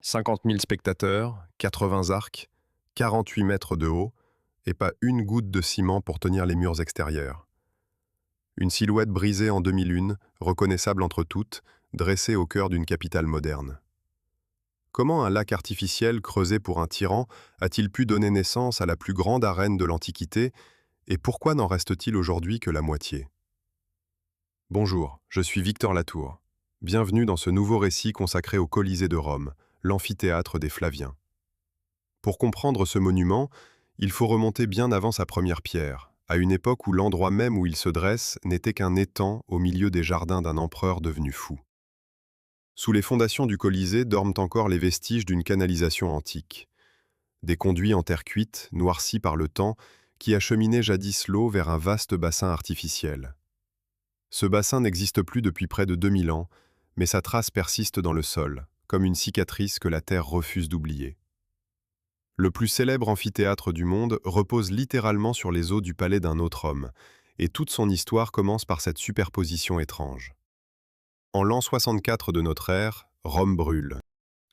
50 000 spectateurs, 80 arcs, 48 mètres de haut, et pas une goutte de ciment pour tenir les murs extérieurs. Une silhouette brisée en demi-lune, reconnaissable entre toutes, dressée au cœur d'une capitale moderne. Comment un lac artificiel creusé pour un tyran a-t-il pu donner naissance à la plus grande arène de l'Antiquité, et pourquoi n'en reste-t-il aujourd'hui que la moitié? Bonjour, je suis Victor Latour. Bienvenue dans ce nouveau récit consacré au Colisée de Rome, l'amphithéâtre des Flaviens. Pour comprendre ce monument, il faut remonter bien avant sa première pierre, à une époque où l'endroit même où il se dresse n'était qu'un étang au milieu des jardins d'un empereur devenu fou. Sous les fondations du Colisée dorment encore les vestiges d'une canalisation antique. Des conduits en terre cuite, noircis par le temps, qui acheminaient jadis l'eau vers un vaste bassin artificiel. Ce bassin n'existe plus depuis près de 2000 ans, mais sa trace persiste dans le sol, comme une cicatrice que la Terre refuse d'oublier. Le plus célèbre amphithéâtre du monde repose littéralement sur les os du palais d'un autre homme, et toute son histoire commence par cette superposition étrange. En l'an 64 de notre ère, Rome brûle.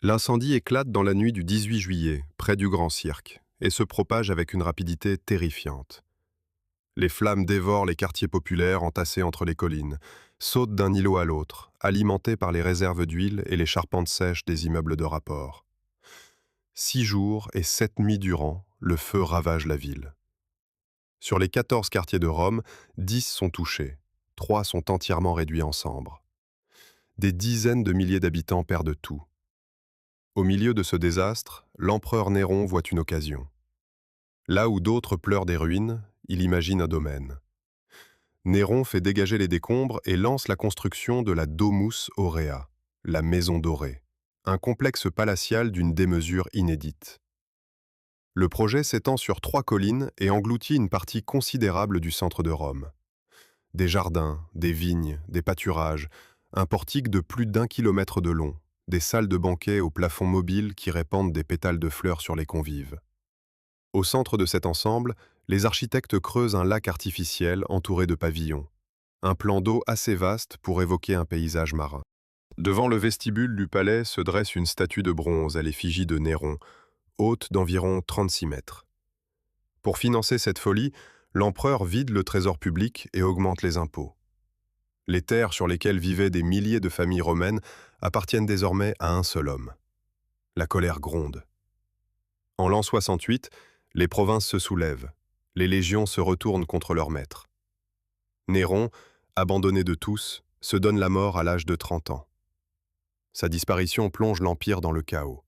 L'incendie éclate dans la nuit du 18 juillet, près du Grand Cirque, et se propage avec une rapidité terrifiante. Les flammes dévorent les quartiers populaires entassés entre les collines, sautent d'un îlot à l'autre, alimentés par les réserves d'huile et les charpentes sèches des immeubles de rapport. 6 jours et 7 nuits durant, le feu ravage la ville. Sur les 14 quartiers de Rome, 10 sont touchés, 3 sont entièrement réduits en cendres. Des dizaines de milliers d'habitants perdent tout. Au milieu de ce désastre, l'empereur Néron voit une occasion. Là où d'autres pleurent des ruines, il imagine un domaine. Néron fait dégager les décombres et lance la construction de la Domus Aurea, la maison dorée, un complexe palatial d'une démesure inédite. Le projet s'étend sur 3 collines et engloutit une partie considérable du centre de Rome. Des jardins, des vignes, des pâturages, un portique de plus d'1 kilomètre de long, des salles de banquet au plafond mobile qui répandent des pétales de fleurs sur les convives. Au centre de cet ensemble, les architectes creusent un lac artificiel entouré de pavillons. Un plan d'eau assez vaste pour évoquer un paysage marin. Devant le vestibule du palais se dresse une statue de bronze à l'effigie de Néron, haute d'environ 36 mètres. Pour financer cette folie, l'empereur vide le trésor public et augmente les impôts. Les terres sur lesquelles vivaient des milliers de familles romaines appartiennent désormais à un seul homme. La colère gronde. En l'an 68, les provinces se soulèvent. Les légions se retournent contre leur maître. Néron, abandonné de tous, se donne la mort à l'âge de 30 ans. Sa disparition plonge l'Empire dans le chaos.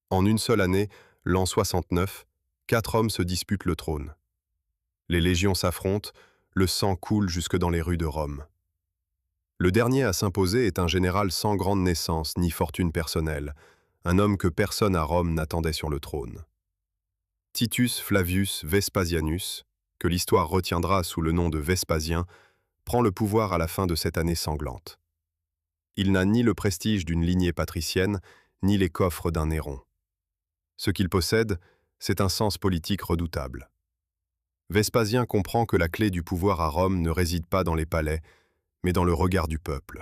En une seule année, l'an 69, 4 hommes se disputent le trône. Les légions s'affrontent, le sang coule jusque dans les rues de Rome. Le dernier à s'imposer est un général sans grande naissance ni fortune personnelle, un homme que personne à Rome n'attendait sur le trône. Titus Flavius Vespasianus, que l'histoire retiendra sous le nom de Vespasien, prend le pouvoir à la fin de cette année sanglante. Il n'a ni le prestige d'une lignée patricienne, ni les coffres d'un Néron. Ce qu'il possède, c'est un sens politique redoutable. Vespasien comprend que la clé du pouvoir à Rome ne réside pas dans les palais, mais dans le regard du peuple.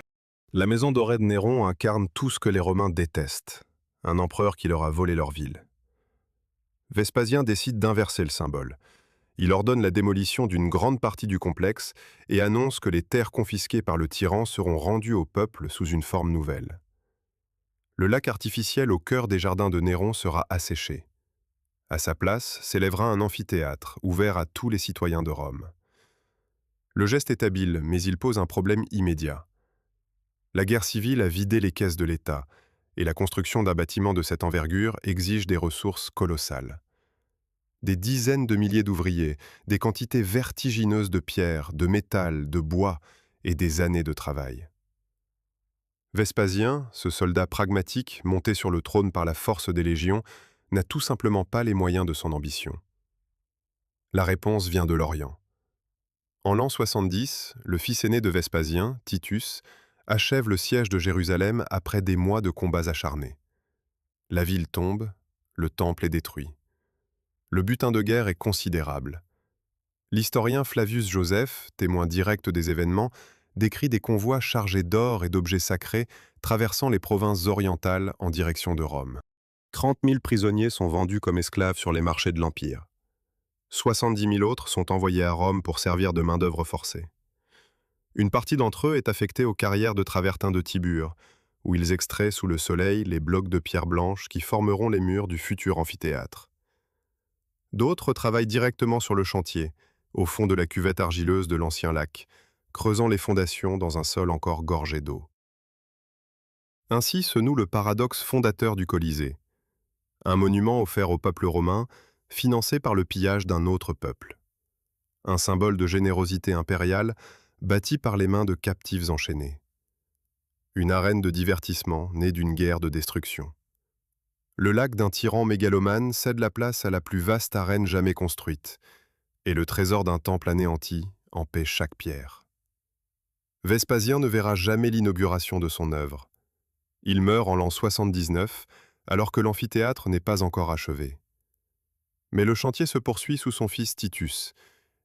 La maison dorée de Néron incarne tout ce que les Romains détestent, un empereur qui leur a volé leur ville. Vespasien décide d'inverser le symbole. Il ordonne la démolition d'une grande partie du complexe et annonce que les terres confisquées par le tyran seront rendues au peuple sous une forme nouvelle. Le lac artificiel au cœur des jardins de Néron sera asséché. À sa place s'élèvera un amphithéâtre ouvert à tous les citoyens de Rome. Le geste est habile, mais il pose un problème immédiat. La guerre civile a vidé les caisses de l'État, et la construction d'un bâtiment de cette envergure exige des ressources colossales. Des dizaines de milliers d'ouvriers, des quantités vertigineuses de pierres, de métal, de bois et des années de travail. Vespasien, ce soldat pragmatique monté sur le trône par la force des légions, n'a tout simplement pas les moyens de son ambition. La réponse vient de l'Orient. En l'an 70, le fils aîné de Vespasien, Titus, achève le siège de Jérusalem après des mois de combats acharnés. La ville tombe, le temple est détruit. Le butin de guerre est considérable. L'historien Flavius Joseph, témoin direct des événements, décrit des convois chargés d'or et d'objets sacrés traversant les provinces orientales en direction de Rome. 30 000 prisonniers sont vendus comme esclaves sur les marchés de l'Empire. 70 000 autres sont envoyés à Rome pour servir de main-d'œuvre forcée. Une partie d'entre eux est affectée aux carrières de travertins de Tibur, où ils extraient sous le soleil les blocs de pierre blanche qui formeront les murs du futur amphithéâtre. D'autres travaillent directement sur le chantier, au fond de la cuvette argileuse de l'ancien lac, creusant les fondations dans un sol encore gorgé d'eau. Ainsi se noue le paradoxe fondateur du Colisée, un monument offert au peuple romain, financé par le pillage d'un autre peuple. Un symbole de générosité impériale, bâti par les mains de captifs enchaînés. Une arène de divertissement née d'une guerre de destruction. Le lac d'un tyran mégalomane cède la place à la plus vaste arène jamais construite, et le trésor d'un temple anéanti en paie chaque pierre. Vespasien ne verra jamais l'inauguration de son œuvre. Il meurt en l'an 79, alors que l'amphithéâtre n'est pas encore achevé. Mais le chantier se poursuit sous son fils Titus,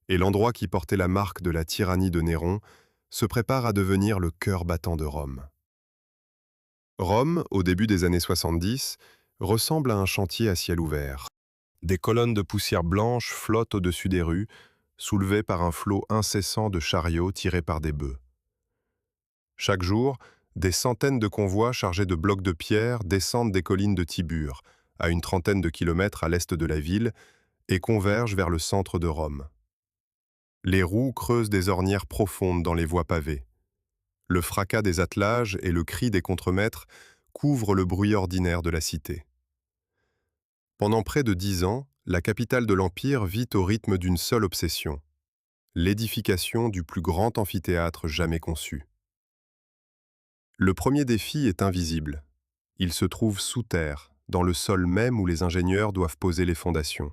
et l'endroit qui portait la marque de la tyrannie de Néron se prépare à devenir le cœur battant de Rome. Rome, au début des années 70, ressemble à un chantier à ciel ouvert. Des colonnes de poussière blanche flottent au-dessus des rues, soulevées par un flot incessant de chariots tirés par des bœufs. Chaque jour, des centaines de convois chargés de blocs de pierre descendent des collines de Tibur, à une trentaine de kilomètres à l'est de la ville, et convergent vers le centre de Rome. Les roues creusent des ornières profondes dans les voies pavées. Le fracas des attelages et le cri des contremaîtres couvrent le bruit ordinaire de la cité. Pendant près de 10 ans, la capitale de l'Empire vit au rythme d'une seule obsession, l'édification du plus grand amphithéâtre jamais conçu. Le premier défi est invisible. Il se trouve sous terre, dans le sol même où les ingénieurs doivent poser les fondations.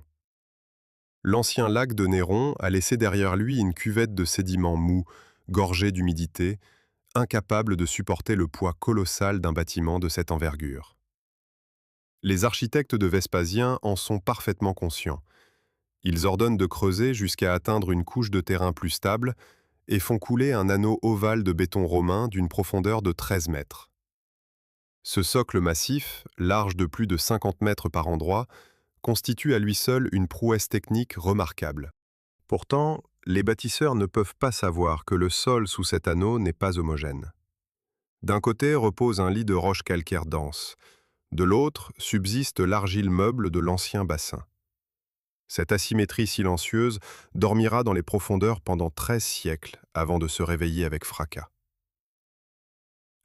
L'ancien lac de Néron a laissé derrière lui une cuvette de sédiments mous, gorgée d'humidité, incapable de supporter le poids colossal d'un bâtiment de cette envergure. Les architectes de Vespasien en sont parfaitement conscients. Ils ordonnent de creuser jusqu'à atteindre une couche de terrain plus stable et font couler un anneau ovale de béton romain d'une profondeur de 13 mètres. Ce socle massif, large de plus de 50 mètres par endroit, constitue à lui seul une prouesse technique remarquable. Pourtant, les bâtisseurs ne peuvent pas savoir que le sol sous cet anneau n'est pas homogène. D'un côté repose un lit de roches calcaires denses, de l'autre subsiste l'argile meuble de l'ancien bassin. Cette asymétrie silencieuse dormira dans les profondeurs pendant 13 siècles avant de se réveiller avec fracas.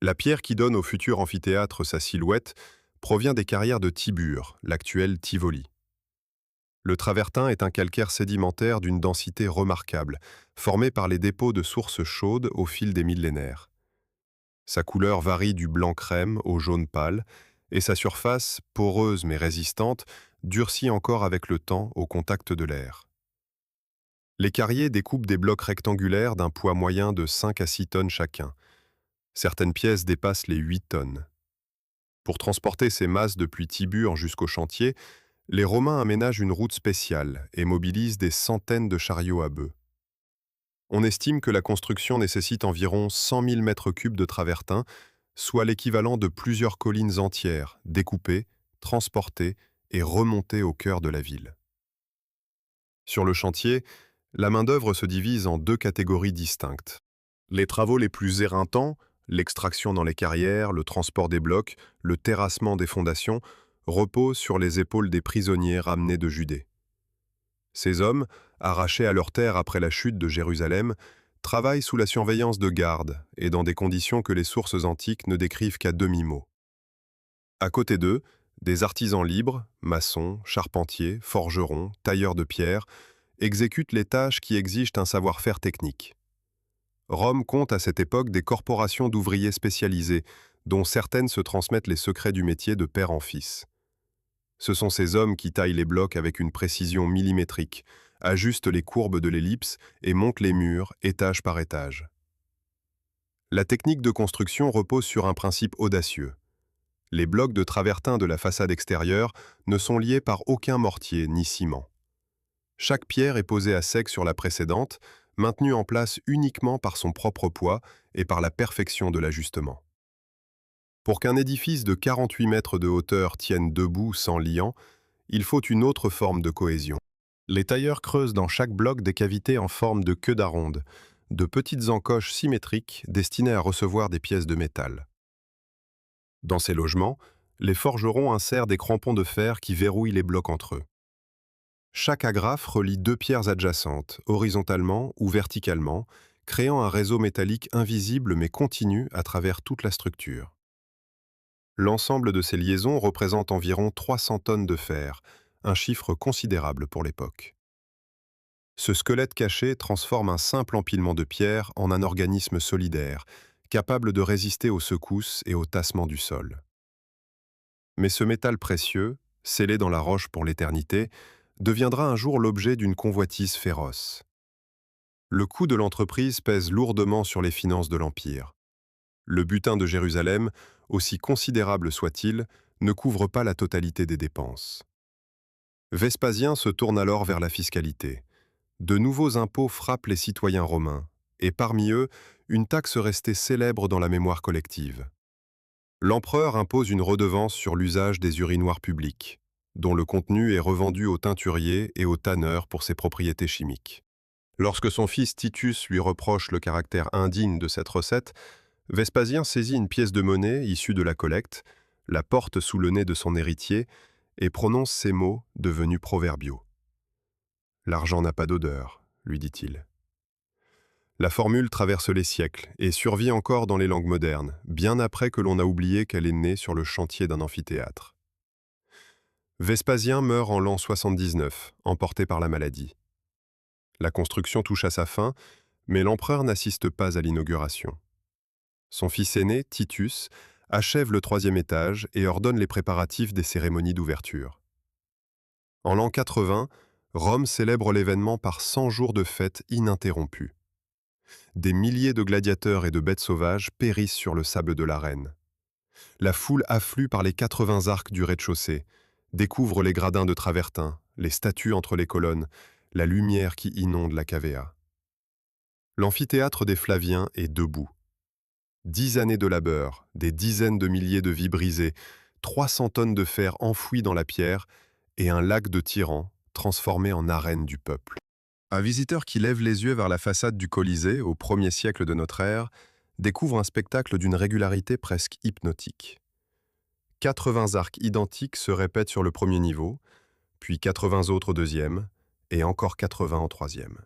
La pierre qui donne au futur amphithéâtre sa silhouette provient des carrières de Tibur, l'actuel Tivoli. Le travertin est un calcaire sédimentaire d'une densité remarquable, formé par les dépôts de sources chaudes au fil des millénaires. Sa couleur varie du blanc crème au jaune pâle, et sa surface, poreuse mais résistante, durcit encore avec le temps au contact de l'air. Les carriers découpent des blocs rectangulaires d'un poids moyen de 5 à 6 tonnes chacun. Certaines pièces dépassent les 8 tonnes. Pour transporter ces masses depuis Tibur jusqu'au chantier, les Romains aménagent une route spéciale et mobilisent des centaines de chariots à bœufs. On estime que la construction nécessite environ 100 000 mètres cubes de travertin, soit l'équivalent de plusieurs collines entières, découpées, transportées et remontées au cœur de la ville. Sur le chantier, la main-d'œuvre se divise en deux catégories distinctes. Les travaux les plus éreintants, l'extraction dans les carrières, le transport des blocs, le terrassement des fondations, reposent sur les épaules des prisonniers ramenés de Judée. Ces hommes, arrachés à leur terre après la chute de Jérusalem, travaillent sous la surveillance de gardes et dans des conditions que les sources antiques ne décrivent qu'à demi-mot. À côté d'eux, des artisans libres, maçons, charpentiers, forgerons, tailleurs de pierre, exécutent les tâches qui exigent un savoir-faire technique. Rome compte à cette époque des corporations d'ouvriers spécialisés, dont certaines se transmettent les secrets du métier de père en fils. Ce sont ces hommes qui taillent les blocs avec une précision millimétrique, ajustent les courbes de l'ellipse et montent les murs, étage par étage. La technique de construction repose sur un principe audacieux. Les blocs de travertin de la façade extérieure ne sont liés par aucun mortier ni ciment. Chaque pierre est posée à sec sur la précédente, maintenu en place uniquement par son propre poids et par la perfection de l'ajustement. Pour qu'un édifice de 48 mètres de hauteur tienne debout sans liant, il faut une autre forme de cohésion. Les tailleurs creusent dans chaque bloc des cavités en forme de queue d'aronde, de petites encoches symétriques destinées à recevoir des pièces de métal. Dans ces logements, les forgerons insèrent des crampons de fer qui verrouillent les blocs entre eux. Chaque agrafe relie deux pierres adjacentes, horizontalement ou verticalement, créant un réseau métallique invisible mais continu à travers toute la structure. L'ensemble de ces liaisons représente environ 300 tonnes de fer, un chiffre considérable pour l'époque. Ce squelette caché transforme un simple empilement de pierres en un organisme solidaire, capable de résister aux secousses et aux tassements du sol. Mais ce métal précieux, scellé dans la roche pour l'éternité, deviendra un jour l'objet d'une convoitise féroce. Le coût de l'entreprise pèse lourdement sur les finances de l'Empire. Le butin de Jérusalem, aussi considérable soit-il, ne couvre pas la totalité des dépenses. Vespasien se tourne alors vers la fiscalité. De nouveaux impôts frappent les citoyens romains, et parmi eux, une taxe restée célèbre dans la mémoire collective. L'empereur impose une redevance sur l'usage des urinoirs publics, dont le contenu est revendu aux teinturiers et aux tanneurs pour ses propriétés chimiques. Lorsque son fils Titus lui reproche le caractère indigne de cette recette, Vespasien saisit une pièce de monnaie issue de la collecte, la porte sous le nez de son héritier et prononce ces mots devenus proverbiaux. « L'argent n'a pas d'odeur », lui dit-il. La formule traverse les siècles et survit encore dans les langues modernes, bien après que l'on a oublié qu'elle est née sur le chantier d'un amphithéâtre. Vespasien meurt en l'an 79, emporté par la maladie. La construction touche à sa fin, mais l'empereur n'assiste pas à l'inauguration. Son fils aîné, Titus, achève le 3e étage et ordonne les préparatifs des cérémonies d'ouverture. En l'an 80, Rome célèbre l'événement par 100 jours de fête ininterrompus. Des milliers de gladiateurs et de bêtes sauvages périssent sur le sable de l'arène. La foule afflue par les 80 arcs du rez-de-chaussée, découvre les gradins de travertin, les statues entre les colonnes, la lumière qui inonde la cavea. L'amphithéâtre des Flaviens est debout. 10 années de labeur, des dizaines de milliers de vies brisées, 300 tonnes de fer enfouies dans la pierre et un lac de tyrans transformé en arène du peuple. Un visiteur qui lève les yeux vers la façade du Colisée au 1er siècle de notre ère découvre un spectacle d'une régularité presque hypnotique. 80 arcs identiques se répètent sur le premier niveau, puis 80 autres au deuxième, et encore 80 au troisième.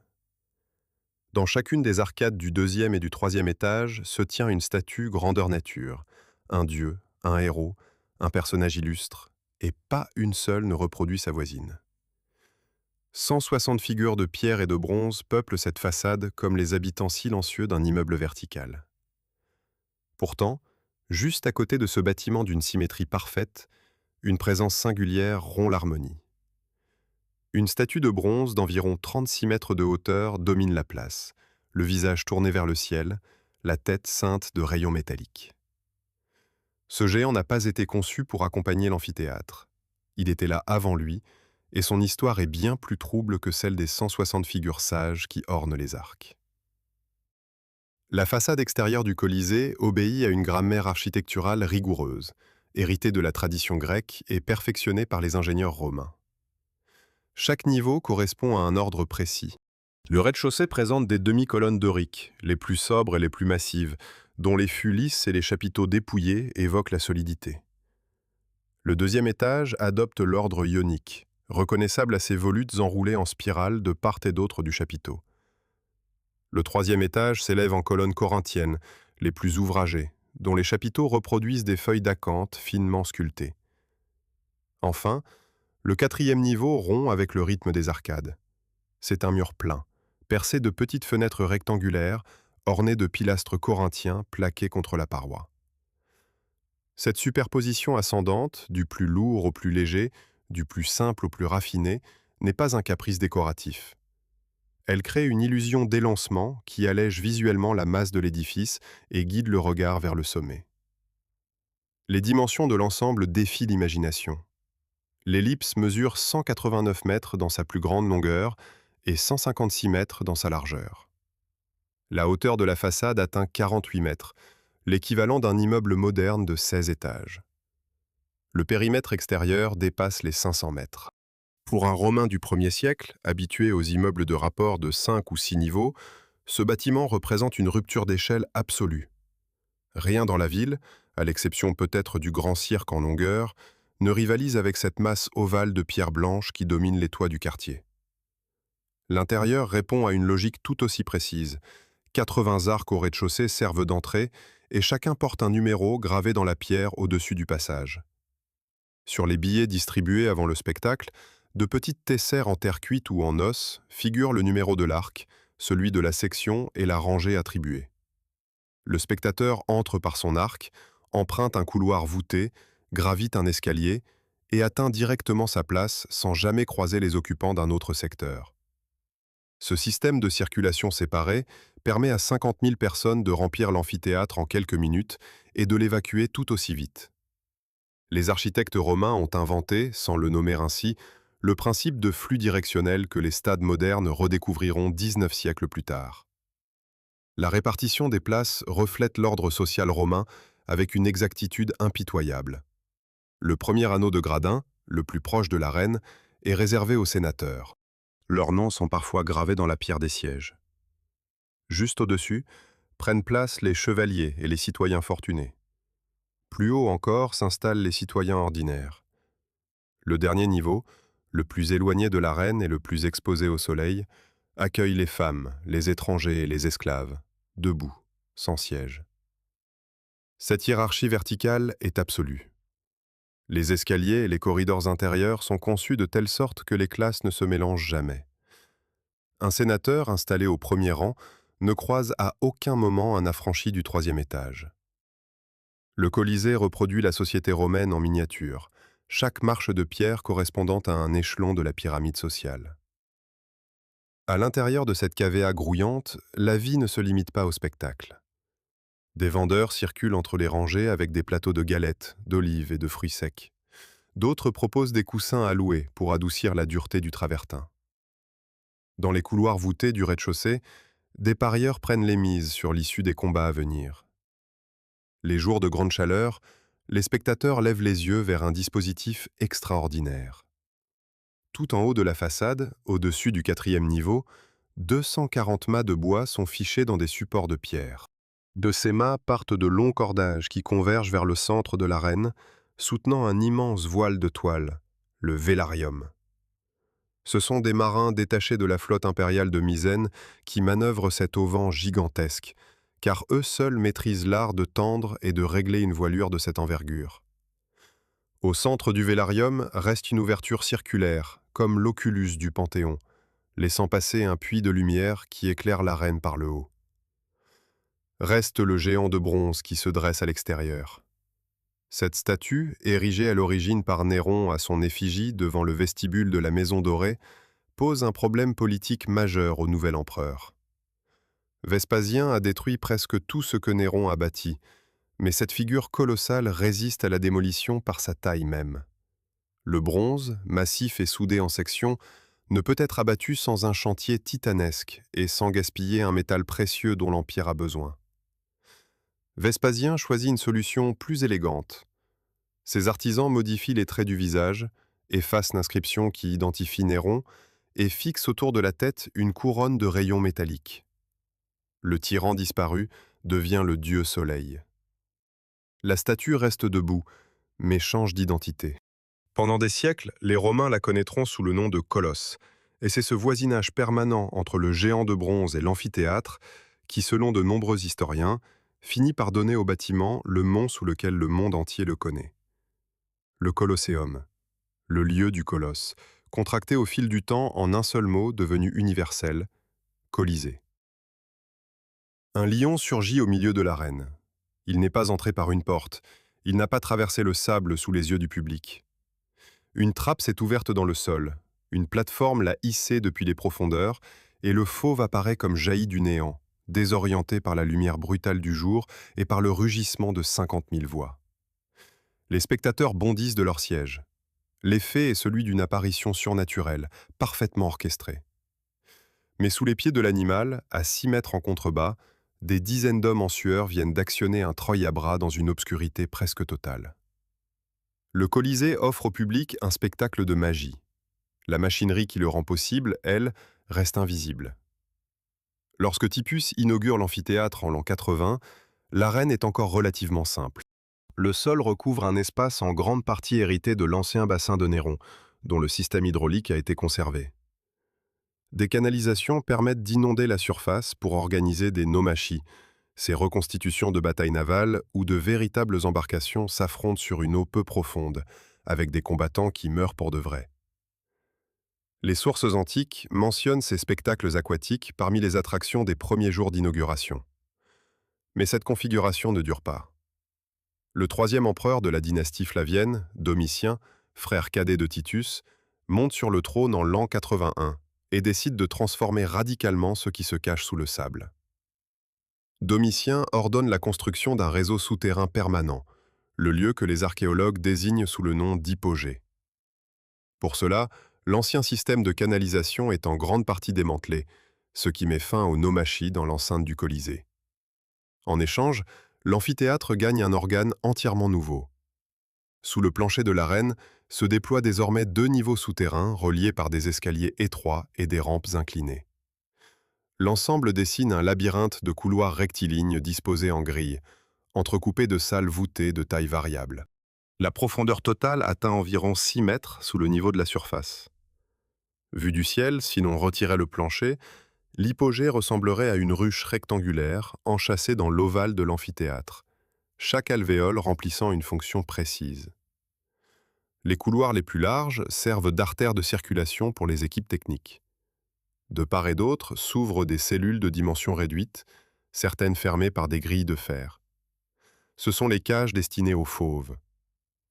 Dans chacune des arcades du 2e et du 3e étage se tient une statue grandeur nature, un dieu, un héros, un personnage illustre, et pas une seule ne reproduit sa voisine. 160 figures de pierre et de bronze peuplent cette façade comme les habitants silencieux d'un immeuble vertical. Pourtant, juste à côté de ce bâtiment d'une symétrie parfaite, une présence singulière rompt l'harmonie. Une statue de bronze d'environ 36 mètres de hauteur domine la place, le visage tourné vers le ciel, la tête ceinte de rayons métalliques. Ce géant n'a pas été conçu pour accompagner l'amphithéâtre. Il était là avant lui, et son histoire est bien plus trouble que celle des 160 figures sages qui ornent les arcs. La façade extérieure du Colisée obéit à une grammaire architecturale rigoureuse, héritée de la tradition grecque et perfectionnée par les ingénieurs romains. Chaque niveau correspond à un ordre précis. Le rez-de-chaussée présente des demi-colonnes doriques, les plus sobres et les plus massives, dont les fûts lisses et les chapiteaux dépouillés évoquent la solidité. Le 2e étage adopte l'ordre ionique, reconnaissable à ses volutes enroulées en spirale de part et d'autre du chapiteau. Le 3e étage s'élève en colonnes corinthiennes, les plus ouvragées, dont les chapiteaux reproduisent des feuilles d'acanthe finement sculptées. Enfin, le 4e niveau rompt avec le rythme des arcades. C'est un mur plein, percé de petites fenêtres rectangulaires, ornées de pilastres corinthiens plaqués contre la paroi. Cette superposition ascendante, du plus lourd au plus léger, du plus simple au plus raffiné, n'est pas un caprice décoratif. Elle crée une illusion d'élancement qui allège visuellement la masse de l'édifice et guide le regard vers le sommet. Les dimensions de l'ensemble défient l'imagination. L'ellipse mesure 189 mètres dans sa plus grande longueur et 156 mètres dans sa largeur. La hauteur de la façade atteint 48 mètres, l'équivalent d'un immeuble moderne de 16 étages. Le périmètre extérieur dépasse les 500 mètres. Pour un Romain du 1er siècle, habitué aux immeubles de rapport de 5 ou 6 niveaux, ce bâtiment représente une rupture d'échelle absolue. Rien dans la ville, à l'exception peut-être du grand cirque en longueur, ne rivalise avec cette masse ovale de pierre blanche qui domine les toits du quartier. L'intérieur répond à une logique tout aussi précise. 80 arcs au rez-de-chaussée servent d'entrée et chacun porte un numéro gravé dans la pierre au-dessus du passage. Sur les billets distribués avant le spectacle, de petites tessères en terre cuite ou en os figurent le numéro de l'arc, celui de la section et la rangée attribuée. Le spectateur entre par son arc, emprunte un couloir voûté, gravite un escalier et atteint directement sa place sans jamais croiser les occupants d'un autre secteur. Ce système de circulation séparée permet à 50 000 personnes de remplir l'amphithéâtre en quelques minutes et de l'évacuer tout aussi vite. Les architectes romains ont inventé, sans le nommer ainsi, le principe de flux directionnel que les stades modernes redécouvriront 19 siècles plus tard. La répartition des places reflète l'ordre social romain avec une exactitude impitoyable. Le premier anneau de gradin, le plus proche de l'arène, est réservé aux sénateurs. Leurs noms sont parfois gravés dans la pierre des sièges. Juste au-dessus, prennent place les chevaliers et les citoyens fortunés. Plus haut encore s'installent les citoyens ordinaires. Le dernier niveau, le plus éloigné de l'arène et le plus exposé au soleil, accueille les femmes, les étrangers et les esclaves, debout, sans siège. Cette hiérarchie verticale est absolue. Les escaliers et les corridors intérieurs sont conçus de telle sorte que les classes ne se mélangent jamais. Un sénateur installé au premier rang ne croise à aucun moment un affranchi du 3e étage. Le Colisée reproduit la société romaine en miniature, chaque marche de pierre correspondant à un échelon de la pyramide sociale. À l'intérieur de cette cavea grouillante, la vie ne se limite pas au spectacle. Des vendeurs circulent entre les rangées avec des plateaux de galettes, d'olives et de fruits secs. D'autres proposent des coussins à louer pour adoucir la dureté du travertin. Dans les couloirs voûtés du rez-de-chaussée, des parieurs prennent les mises sur l'issue des combats à venir. Les jours de grande chaleur, les spectateurs lèvent les yeux vers un dispositif extraordinaire. Tout en haut de la façade, au-dessus du 4e niveau, 240 mâts de bois sont fichés dans des supports de pierre. De ces mâts partent de longs cordages qui convergent vers le centre de l'arène, soutenant un immense voile de toile, le vélarium. Ce sont des marins détachés de la flotte impériale de Misène qui manœuvrent cet auvent gigantesque, car eux seuls maîtrisent l'art de tendre et de régler une voilure de cette envergure. Au centre du vélarium reste une ouverture circulaire, comme l'oculus du Panthéon, laissant passer un puits de lumière qui éclaire l'arène par le haut. Reste le géant de bronze qui se dresse à l'extérieur. Cette statue, érigée à l'origine par Néron à son effigie devant le vestibule de la Maison Dorée, pose un problème politique majeur au nouvel empereur. Vespasien a détruit presque tout ce que Néron a bâti, mais cette figure colossale résiste à la démolition par sa taille même. Le bronze, massif et soudé en sections, ne peut être abattu sans un chantier titanesque et sans gaspiller un métal précieux dont l'Empire a besoin. Vespasien choisit une solution plus élégante. Ses artisans modifient les traits du visage, effacent l'inscription qui identifie Néron et fixent autour de la tête une couronne de rayons métalliques. Le tyran disparu devient le dieu soleil. La statue reste debout, mais change d'identité. Pendant des siècles, les Romains la connaîtront sous le nom de Colosse, et c'est ce voisinage permanent entre le géant de bronze et l'amphithéâtre qui, selon de nombreux historiens, finit par donner au bâtiment le nom sous lequel le monde entier le connaît. Le Colosseum, le lieu du colosse, contracté au fil du temps en un seul mot devenu universel, Colisée. Un lion surgit au milieu de l'arène. Il n'est pas entré par une porte, il n'a pas traversé le sable sous les yeux du public. Une trappe s'est ouverte dans le sol, une plateforme l'a hissé depuis les profondeurs, et le fauve apparaît comme jailli du néant, désorienté par la lumière brutale du jour et par le rugissement de 50 000 voix. Les spectateurs bondissent de leur siège. L'effet est celui d'une apparition surnaturelle, parfaitement orchestrée. Mais sous les pieds de l'animal, à 6 mètres en contrebas, des dizaines d'hommes en sueur viennent d'actionner un treuil à bras dans une obscurité presque totale. Le Colisée offre au public un spectacle de magie. La machinerie qui le rend possible, elle, reste invisible. Lorsque Titus inaugure l'amphithéâtre en l'an 80, l'arène est encore relativement simple. Le sol recouvre un espace en grande partie hérité de l'ancien bassin de Néron, dont le système hydraulique a été conservé. Des canalisations permettent d'inonder la surface pour organiser des naumachis, ces reconstitutions de batailles navales où de véritables embarcations s'affrontent sur une eau peu profonde, avec des combattants qui meurent pour de vrai. Les sources antiques mentionnent ces spectacles aquatiques parmi les attractions des premiers jours d'inauguration. Mais cette configuration ne dure pas. Le troisième empereur de la dynastie flavienne, Domitien, frère cadet de Titus, monte sur le trône en l'an 81 et décide de transformer radicalement ce qui se cache sous le sable. Domitien ordonne la construction d'un réseau souterrain permanent, le lieu que les archéologues désignent sous le nom d'hypogée. Pour cela, l'ancien système de canalisation est en grande partie démantelé, ce qui met fin aux naumachis dans l'enceinte du Colisée. En échange, l'amphithéâtre gagne un organe entièrement nouveau. Sous le plancher de l'arène se déploient désormais 2 niveaux souterrains reliés par des escaliers étroits et des rampes inclinées. L'ensemble dessine un labyrinthe de couloirs rectilignes disposés en grilles, entrecoupés de salles voûtées de taille variable. La profondeur totale atteint environ 6 mètres sous le niveau de la surface. Vu du ciel, si l'on retirait le plancher, l'hypogée ressemblerait à une ruche rectangulaire enchâssée dans l'ovale de l'amphithéâtre, chaque alvéole remplissant une fonction précise. Les couloirs les plus larges servent d'artères de circulation pour les équipes techniques. De part et d'autre s'ouvrent des cellules de dimension réduite, certaines fermées par des grilles de fer. Ce sont les cages destinées aux fauves.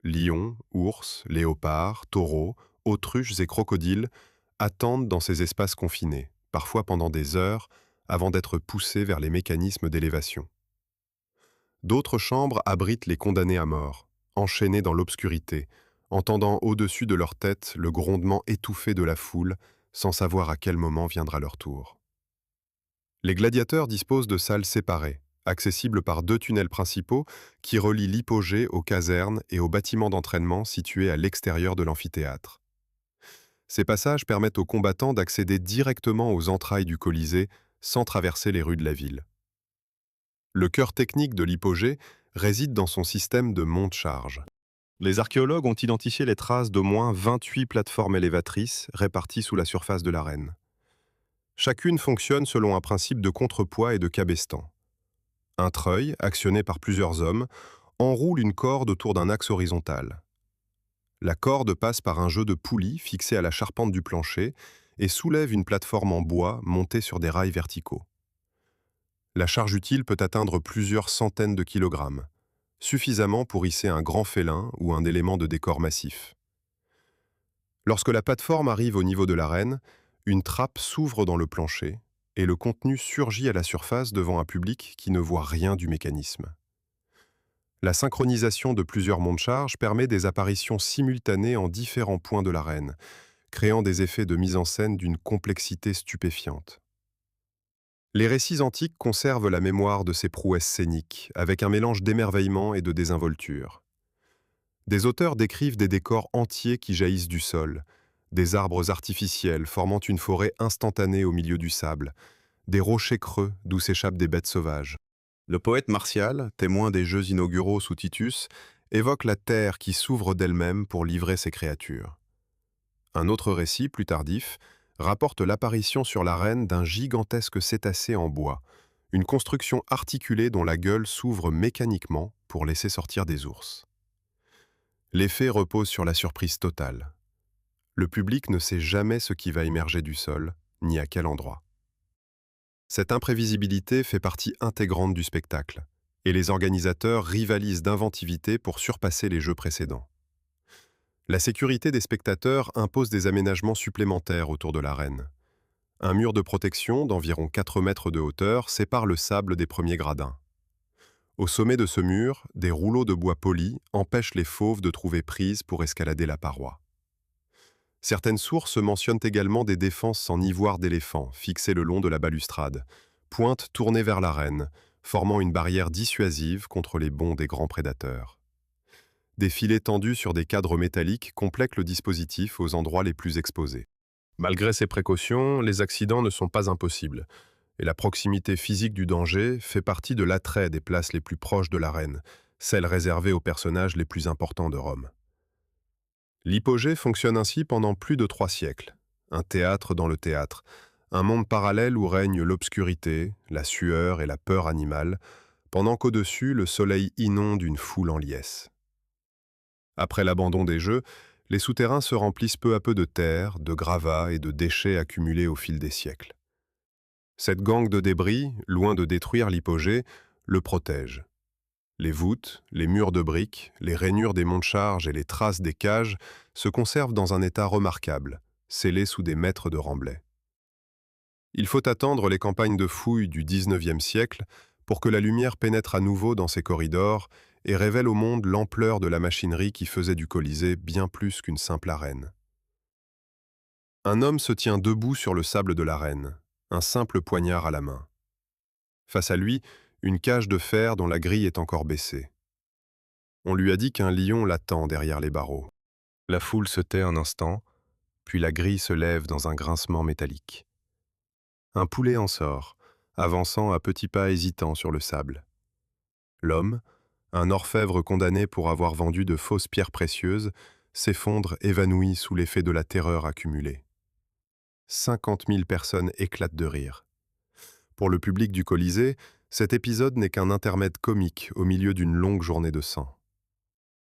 Lions, ours, léopards, taureaux, autruches et crocodiles attendent dans ces espaces confinés, parfois pendant des heures, avant d'être poussés vers les mécanismes d'élévation. D'autres chambres abritent les condamnés à mort, enchaînés dans l'obscurité, entendant au-dessus de leur tête le grondement étouffé de la foule, sans savoir à quel moment viendra leur tour. Les gladiateurs disposent de salles séparées, accessibles par 2 tunnels principaux qui relient l'hypogée aux casernes et aux bâtiments d'entraînement situés à l'extérieur de l'amphithéâtre. Ces passages permettent aux combattants d'accéder directement aux entrailles du Colisée sans traverser les rues de la ville. Le cœur technique de l'hypogée réside dans son système de monte-charge. Les archéologues ont identifié les traces d'au moins 28 plateformes élévatrices réparties sous la surface de l'arène. Chacune fonctionne selon un principe de contrepoids et de cabestan. Un treuil, actionné par plusieurs hommes, enroule une corde autour d'un axe horizontal. La corde passe par un jeu de poulies fixées à la charpente du plancher et soulève une plateforme en bois montée sur des rails verticaux. La charge utile peut atteindre plusieurs centaines de kilogrammes, suffisamment pour hisser un grand félin ou un élément de décor massif. Lorsque la plateforme arrive au niveau de l'arène, une trappe s'ouvre dans le plancher et le contenu surgit à la surface devant un public qui ne voit rien du mécanisme. La synchronisation de plusieurs monte-charges permet des apparitions simultanées en différents points de l'arène, créant des effets de mise en scène d'une complexité stupéfiante. Les récits antiques conservent la mémoire de ces prouesses scéniques, avec un mélange d'émerveillement et de désinvolture. Des auteurs décrivent des décors entiers qui jaillissent du sol, des arbres artificiels formant une forêt instantanée au milieu du sable, des rochers creux d'où s'échappent des bêtes sauvages. Le poète Martial, témoin des Jeux inauguraux sous Titus, évoque la terre qui s'ouvre d'elle-même pour livrer ses créatures. Un autre récit, plus tardif, rapporte l'apparition sur l'arène d'un gigantesque cétacé en bois, une construction articulée dont la gueule s'ouvre mécaniquement pour laisser sortir des ours. L'effet repose sur la surprise totale. Le public ne sait jamais ce qui va émerger du sol, ni à quel endroit. Cette imprévisibilité fait partie intégrante du spectacle, et les organisateurs rivalisent d'inventivité pour surpasser les jeux précédents. La sécurité des spectateurs impose des aménagements supplémentaires autour de l'arène. Un mur de protection d'environ 4 mètres de hauteur sépare le sable des premiers gradins. Au sommet de ce mur, des rouleaux de bois poli empêchent les fauves de trouver prise pour escalader la paroi. Certaines sources mentionnent également des défenses en ivoire d'éléphant fixées le long de la balustrade, pointe tournée vers l'arène, formant une barrière dissuasive contre les bonds des grands prédateurs. Des filets tendus sur des cadres métalliques complètent le dispositif aux endroits les plus exposés. Malgré ces précautions, les accidents ne sont pas impossibles, et la proximité physique du danger fait partie de l'attrait des places les plus proches de l'arène, celles réservées aux personnages les plus importants de Rome. L'hypogée fonctionne ainsi pendant plus de 3 siècles. Un théâtre dans le théâtre, un monde parallèle où règne l'obscurité, la sueur et la peur animale, pendant qu'au-dessus, le soleil inonde une foule en liesse. Après l'abandon des jeux, les souterrains se remplissent peu à peu de terre, de gravats et de déchets accumulés au fil des siècles. Cette gangue de débris, loin de détruire l'hypogée, le protège. Les voûtes, les murs de briques, les rainures des monts de charge et les traces des cages se conservent dans un état remarquable, scellés sous des mètres de remblai. Il faut attendre les campagnes de fouilles du XIXe siècle pour que la lumière pénètre à nouveau dans ces corridors et révèle au monde l'ampleur de la machinerie qui faisait du Colisée bien plus qu'une simple arène. Un homme se tient debout sur le sable de l'arène, un simple poignard à la main. Face à lui, une cage de fer dont la grille est encore baissée. On lui a dit qu'un lion l'attend derrière les barreaux. La foule se tait un instant, puis la grille se lève dans un grincement métallique. Un poulet en sort, avançant à petits pas hésitants sur le sable. L'homme, un orfèvre condamné pour avoir vendu de fausses pierres précieuses, s'effondre évanoui sous l'effet de la terreur accumulée. 50 000 personnes éclatent de rire. Pour le public du Colisée, cet épisode n'est qu'un intermède comique au milieu d'une longue journée de sang.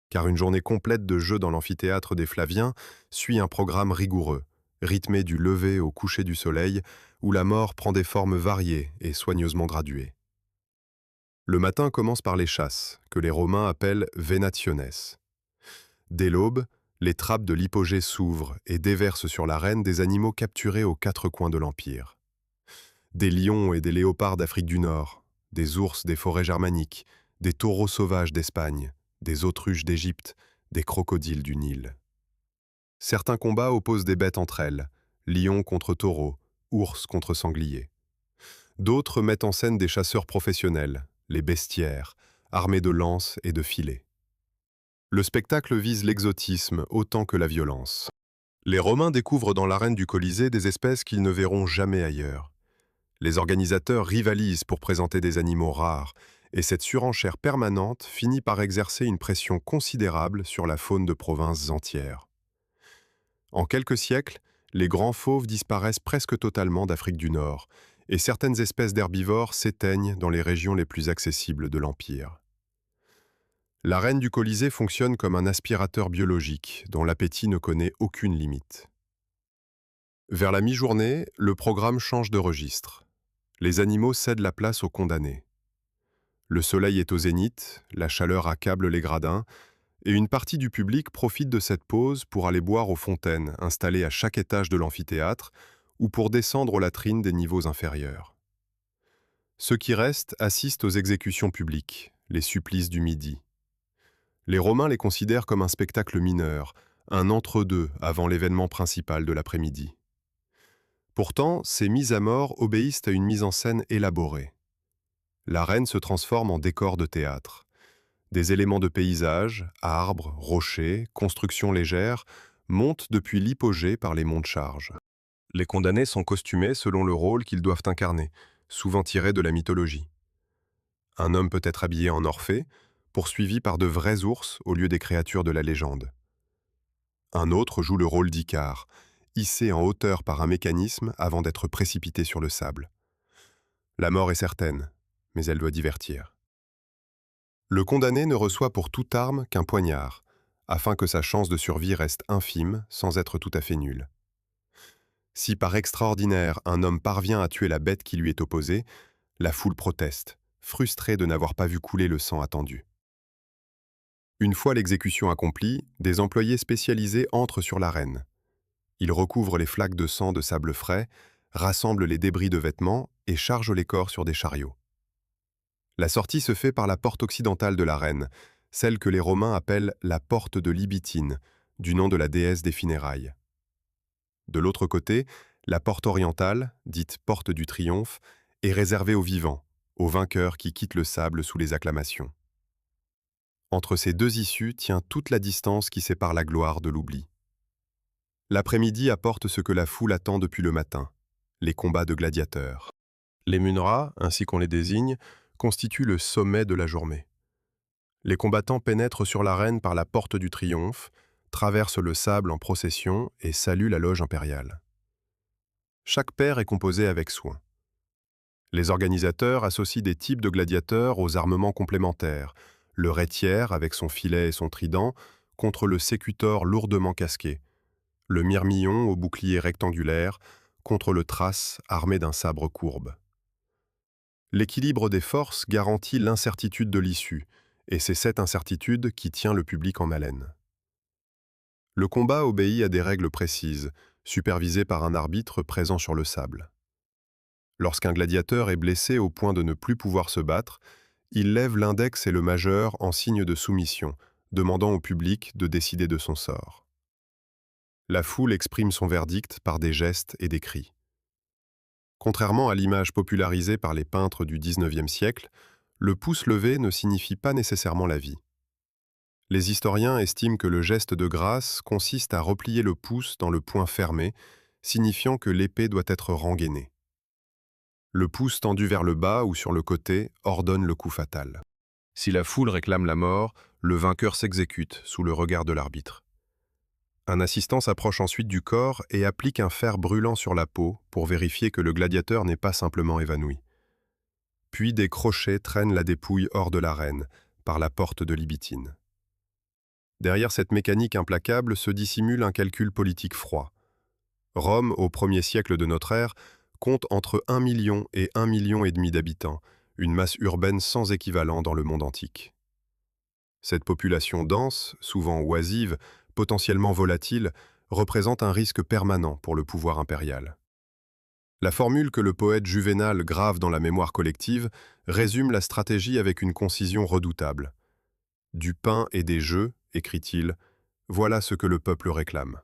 Car une journée complète de jeux dans l'amphithéâtre des Flaviens suit un programme rigoureux, rythmé du lever au coucher du soleil, où la mort prend des formes variées et soigneusement graduées. Le matin commence par les chasses, que les Romains appellent venationes. Dès l'aube, les trappes de l'hypogée s'ouvrent et déversent sur l'arène des animaux capturés aux 4 coins de l'Empire. Des lions et des léopards d'Afrique du Nord, des ours des forêts germaniques, des taureaux sauvages d'Espagne, des autruches d'Égypte, des crocodiles du Nil. Certains combats opposent des bêtes entre elles, lions contre taureaux, ours contre sangliers. D'autres mettent en scène des chasseurs professionnels, les bestiaires, armés de lances et de filets. Le spectacle vise l'exotisme autant que la violence. Les Romains découvrent dans l'arène du Colisée des espèces qu'ils ne verront jamais ailleurs. Les organisateurs rivalisent pour présenter des animaux rares, et cette surenchère permanente finit par exercer une pression considérable sur la faune de provinces entières. En quelques siècles, les grands fauves disparaissent presque totalement d'Afrique du Nord, et certaines espèces d'herbivores s'éteignent dans les régions les plus accessibles de l'Empire. L'arène du Colisée fonctionne comme un aspirateur biologique dont l'appétit ne connaît aucune limite. Vers la mi-journée, le programme change de registre. Les animaux cèdent la place aux condamnés. Le soleil est au zénith, la chaleur accable les gradins, et une partie du public profite de cette pause pour aller boire aux fontaines installées à chaque étage de l'amphithéâtre ou pour descendre aux latrines des niveaux inférieurs. Ceux qui restent assistent aux exécutions publiques, les supplices du midi. Les Romains les considèrent comme un spectacle mineur, un entre-deux avant l'événement principal de l'après-midi. Pourtant, ces mises à mort obéissent à une mise en scène élaborée. L'arène se transforme en décor de théâtre. Des éléments de paysage, arbres, rochers, constructions légères, montent depuis l'hypogée par les monts de charge. Les condamnés sont costumés selon le rôle qu'ils doivent incarner, souvent tiré de la mythologie. Un homme peut être habillé en Orphée, poursuivi par de vrais ours au lieu des créatures de la légende. Un autre joue le rôle d'Icare, hissé en hauteur par un mécanisme avant d'être précipité sur le sable. La mort est certaine, mais elle doit divertir. Le condamné ne reçoit pour toute arme qu'un poignard, afin que sa chance de survie reste infime sans être tout à fait nulle. Si par extraordinaire un homme parvient à tuer la bête qui lui est opposée, la foule proteste, frustrée de n'avoir pas vu couler le sang attendu. Une fois l'exécution accomplie, des employés spécialisés entrent sur l'arène. Ils recouvrent les flaques de sang de sable frais, rassemblent les débris de vêtements et chargent les corps sur des chariots. La sortie se fait par la porte occidentale de l'arène, celle que les Romains appellent la porte de Libitine, du nom de la déesse des funérailles. De l'autre côté, la porte orientale, dite porte du triomphe, est réservée aux vivants, aux vainqueurs qui quittent le sable sous les acclamations. Entre ces deux issues tient toute la distance qui sépare la gloire de l'oubli. L'après-midi apporte ce que la foule attend depuis le matin, les combats de gladiateurs. Les munras, ainsi qu'on les désigne, constituent le sommet de la journée. Les combattants pénètrent sur l'arène par la porte du triomphe, traversent le sable en procession et saluent la loge impériale. Chaque paire est composée avec soin. Les organisateurs associent des types de gladiateurs aux armements complémentaires, le rétiaire avec son filet et son trident contre le sécutor lourdement casqué, le myrmillon au bouclier rectangulaire contre le thrace armé d'un sabre courbe. L'équilibre des forces garantit l'incertitude de l'issue, et c'est cette incertitude qui tient le public en haleine. Le combat obéit à des règles précises, supervisées par un arbitre présent sur le sable. Lorsqu'un gladiateur est blessé au point de ne plus pouvoir se battre, il lève l'index et le majeur en signe de soumission, demandant au public de décider de son sort. La foule exprime son verdict par des gestes et des cris. Contrairement à l'image popularisée par les peintres du XIXe siècle, le pouce levé ne signifie pas nécessairement la vie. Les historiens estiment que le geste de grâce consiste à replier le pouce dans le poing fermé, signifiant que l'épée doit être rengainée. Le pouce tendu vers le bas ou sur le côté ordonne le coup fatal. Si la foule réclame la mort, le vainqueur s'exécute sous le regard de l'arbitre. Un assistant s'approche ensuite du corps et applique un fer brûlant sur la peau pour vérifier que le gladiateur n'est pas simplement évanoui. Puis des crochets traînent la dépouille hors de l'arène, par la porte de Libitine. Derrière cette mécanique implacable se dissimule un calcul politique froid. Rome, au 1er siècle de notre ère, compte entre 1 million et 1,5 million d'habitants, une masse urbaine sans équivalent dans le monde antique. Cette population dense, souvent oisive, potentiellement volatile, représente un risque permanent pour le pouvoir impérial. La formule que le poète Juvénal grave dans la mémoire collective résume la stratégie avec une concision redoutable. « Du pain et des jeux, écrit-il, voilà ce que le peuple réclame. »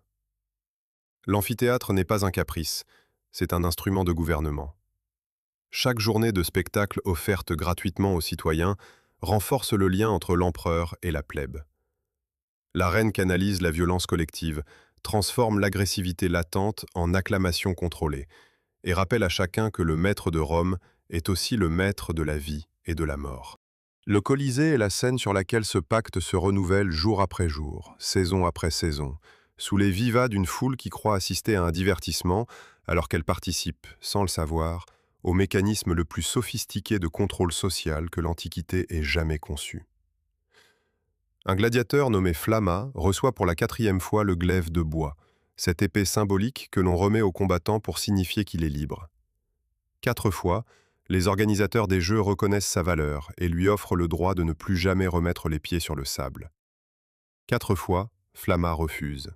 L'amphithéâtre n'est pas un caprice, c'est un instrument de gouvernement. Chaque journée de spectacle offerte gratuitement aux citoyens renforce le lien entre l'empereur et la plèbe. L'arène canalise la violence collective, transforme l'agressivité latente en acclamation contrôlée, et rappelle à chacun que le maître de Rome est aussi le maître de la vie et de la mort. Le Colisée est la scène sur laquelle ce pacte se renouvelle jour après jour, saison après saison, sous les vivas d'une foule qui croit assister à un divertissement, alors qu'elle participe, sans le savoir, au mécanisme le plus sophistiqué de contrôle social que l'Antiquité ait jamais conçu. Un gladiateur nommé Flamma reçoit pour la 4e fois le glaive de bois, cette épée symbolique que l'on remet au combattant pour signifier qu'il est libre. 4 fois, les organisateurs des Jeux reconnaissent sa valeur et lui offrent le droit de ne plus jamais remettre les pieds sur le sable. 4 fois, Flamma refuse.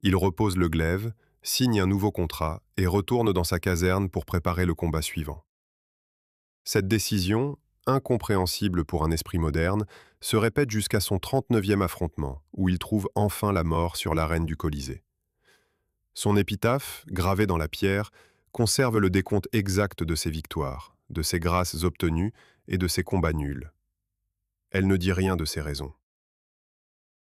Il repose le glaive, signe un nouveau contrat et retourne dans sa caserne pour préparer le combat suivant. Cette décision, incompréhensible pour un esprit moderne, se répète jusqu'à son 39e affrontement, où il trouve enfin la mort sur l'arène du Colisée. Son épitaphe, gravée dans la pierre, conserve le décompte exact de ses victoires, de ses grâces obtenues et de ses combats nuls. Elle ne dit rien de ses raisons.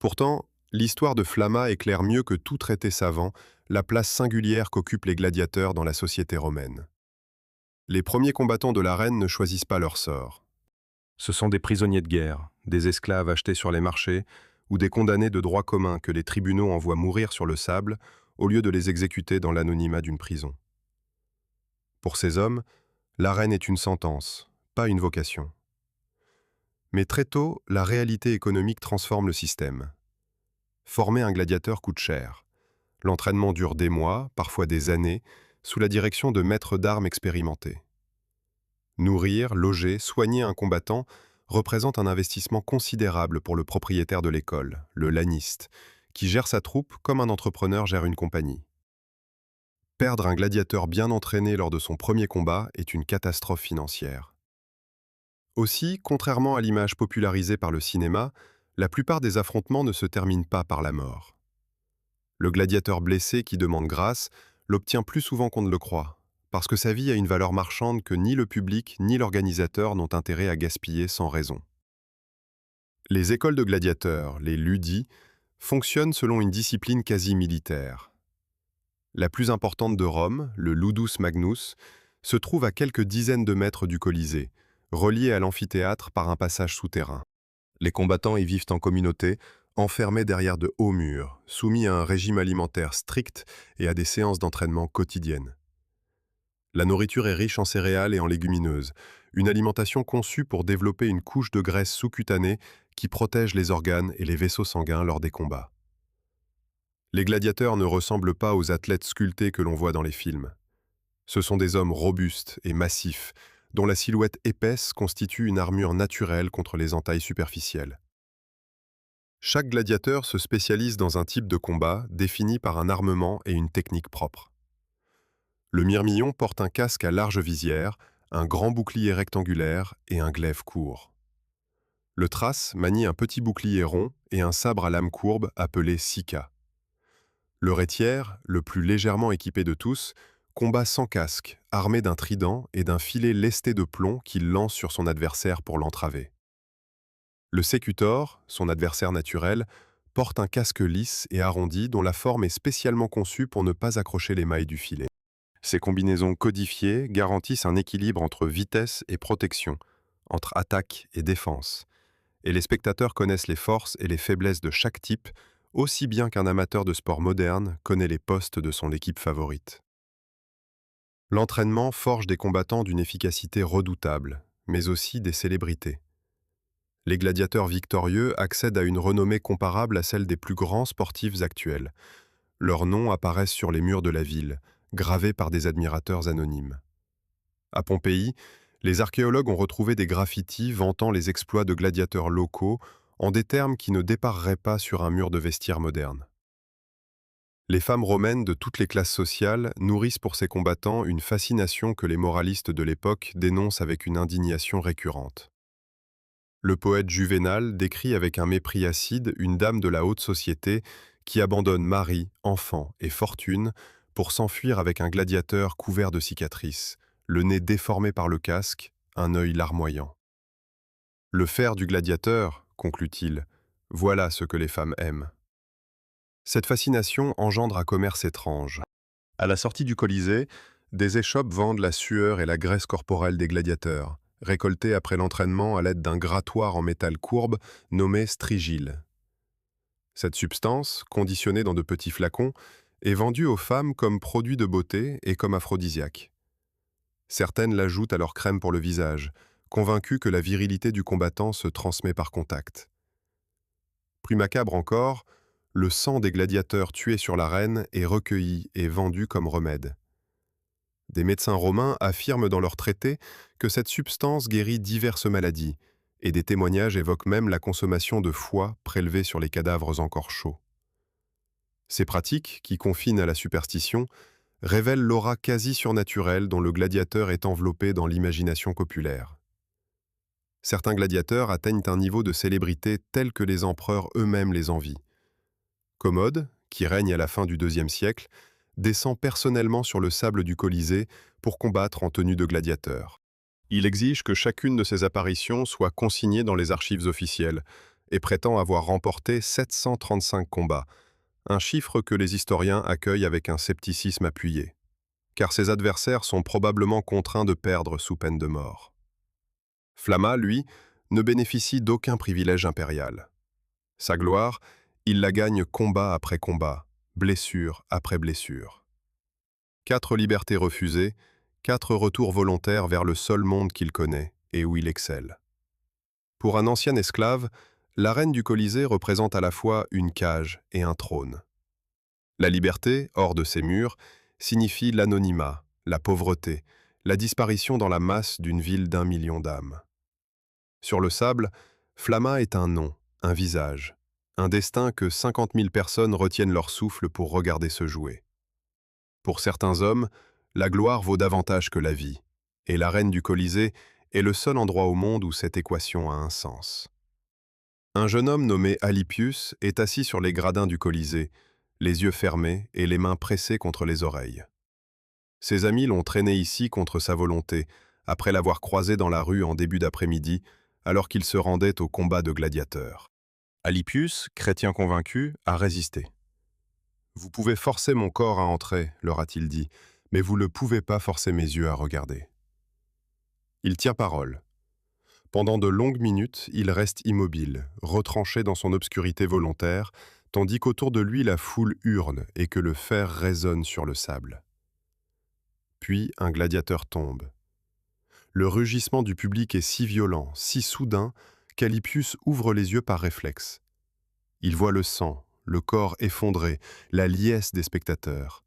Pourtant, l'histoire de Flamma éclaire mieux que tout traité savant la place singulière qu'occupent les gladiateurs dans la société romaine. Les premiers combattants de l'arène ne choisissent pas leur sort. Ce sont des prisonniers de guerre, des esclaves achetés sur les marchés ou des condamnés de droit commun que les tribunaux envoient mourir sur le sable au lieu de les exécuter dans l'anonymat d'une prison. Pour ces hommes, l'arène est une sentence, pas une vocation. Mais très tôt, la réalité économique transforme le système. Former un gladiateur coûte cher. L'entraînement dure des mois, parfois des années, sous la direction de maîtres d'armes expérimentés. Nourrir, loger, soigner un combattant représente un investissement considérable pour le propriétaire de l'école, le laniste, qui gère sa troupe comme un entrepreneur gère une compagnie. Perdre un gladiateur bien entraîné lors de son premier combat est une catastrophe financière. Aussi, contrairement à l'image popularisée par le cinéma, la plupart des affrontements ne se terminent pas par la mort. Le gladiateur blessé qui demande grâce l'obtient plus souvent qu'on ne le croit, parce que sa vie a une valeur marchande que ni le public ni l'organisateur n'ont intérêt à gaspiller sans raison. Les écoles de gladiateurs, les ludis, fonctionnent selon une discipline quasi militaire. La plus importante de Rome, le Ludus Magnus, se trouve à quelques dizaines de mètres du Colisée, relié à l'amphithéâtre par un passage souterrain. Les combattants y vivent en communauté, enfermés derrière de hauts murs, soumis à un régime alimentaire strict et à des séances d'entraînement quotidiennes. La nourriture est riche en céréales et en légumineuses, une alimentation conçue pour développer une couche de graisse sous-cutanée qui protège les organes et les vaisseaux sanguins lors des combats. Les gladiateurs ne ressemblent pas aux athlètes sculptés que l'on voit dans les films. Ce sont des hommes robustes et massifs, dont la silhouette épaisse constitue une armure naturelle contre les entailles superficielles. Chaque gladiateur se spécialise dans un type de combat défini par un armement et une technique propre. Le myrmillon porte un casque à large visière, un grand bouclier rectangulaire et un glaive court. Le thrace manie un petit bouclier rond et un sabre à lame courbe appelé sika. Le rétiaire, le plus légèrement équipé de tous, combat sans casque, armé d'un trident et d'un filet lesté de plomb qu'il lance sur son adversaire pour l'entraver. Le sécutor, son adversaire naturel, porte un casque lisse et arrondi dont la forme est spécialement conçue pour ne pas accrocher les mailles du filet. Ces combinaisons codifiées garantissent un équilibre entre vitesse et protection, entre attaque et défense. Et les spectateurs connaissent les forces et les faiblesses de chaque type, aussi bien qu'un amateur de sport moderne connaît les postes de son équipe favorite. L'entraînement forge des combattants d'une efficacité redoutable, mais aussi des célébrités. Les gladiateurs victorieux accèdent à une renommée comparable à celle des plus grands sportifs actuels. Leurs noms apparaissent sur les murs de la ville, gravés par des admirateurs anonymes. À Pompéi, les archéologues ont retrouvé des graffitis vantant les exploits de gladiateurs locaux en des termes qui ne dépareraient pas sur un mur de vestiaire moderne. Les femmes romaines de toutes les classes sociales nourrissent pour ces combattants une fascination que les moralistes de l'époque dénoncent avec une indignation récurrente. Le poète Juvénal décrit avec un mépris acide une dame de la haute société qui abandonne mari, enfant et fortune pour s'enfuir avec un gladiateur couvert de cicatrices, le nez déformé par le casque, un œil larmoyant. Le fer du gladiateur, conclut-il, voilà ce que les femmes aiment. Cette fascination engendre un commerce étrange. À la sortie du Colisée, des échoppes vendent la sueur et la graisse corporelle des gladiateurs, récoltée après l'entraînement à l'aide d'un grattoir en métal courbe nommé strigile. Cette substance, conditionnée dans de petits flacons, est vendue aux femmes comme produit de beauté et comme aphrodisiaque. Certaines l'ajoutent à leur crème pour le visage, convaincues que la virilité du combattant se transmet par contact. Plus macabre encore, le sang des gladiateurs tués sur l'arène est recueilli et vendu comme remède. Des médecins romains affirment dans leurs traités que cette substance guérit diverses maladies, et des témoignages évoquent même la consommation de foie prélevés sur les cadavres encore chauds. Ces pratiques, qui confinent à la superstition, révèlent l'aura quasi surnaturelle dont le gladiateur est enveloppé dans l'imagination populaire. Certains gladiateurs atteignent un niveau de célébrité tel que les empereurs eux-mêmes les envient. Commode, qui règne à la fin du IIe siècle, descend personnellement sur le sable du Colisée pour combattre en tenue de gladiateur. Il exige que chacune de ses apparitions soit consignée dans les archives officielles et prétend avoir remporté 735 combats, un chiffre que les historiens accueillent avec un scepticisme appuyé, car ses adversaires sont probablement contraints de perdre sous peine de mort. Flamma, lui, ne bénéficie d'aucun privilège impérial. Sa gloire, il la gagne combat après combat, blessure après blessure. 4 libertés refusées, 4 retours volontaires vers le seul monde qu'il connaît et où il excelle. Pour un ancien esclave, l'arène du Colisée représente à la fois une cage et un trône. La liberté, hors de ses murs, signifie l'anonymat, la pauvreté, la disparition dans la masse d'une ville d'1 million d'âmes. Sur le sable, Flamma est un nom, un visage, un destin que 50 000 personnes retiennent leur souffle pour regarder se jouer. Pour certains hommes, la gloire vaut davantage que la vie, et l'arène du Colisée est le seul endroit au monde où cette équation a un sens. Un jeune homme nommé Alypius est assis sur les gradins du Colisée, les yeux fermés et les mains pressées contre les oreilles. Ses amis l'ont traîné ici contre sa volonté, après l'avoir croisé dans la rue en début d'après-midi, alors qu'il se rendait au combat de gladiateurs. Alypius, chrétien convaincu, a résisté. « Vous pouvez forcer mon corps à entrer, leur a-t-il dit, mais vous ne pouvez pas forcer mes yeux à regarder. » Il tient parole. Pendant de longues minutes, il reste immobile, retranché dans son obscurité volontaire, tandis qu'autour de lui la foule hurle et que le fer résonne sur le sable. Puis un gladiateur tombe. Le rugissement du public est si violent, si soudain, qu'Alypius ouvre les yeux par réflexe. Il voit le sang, le corps effondré, la liesse des spectateurs.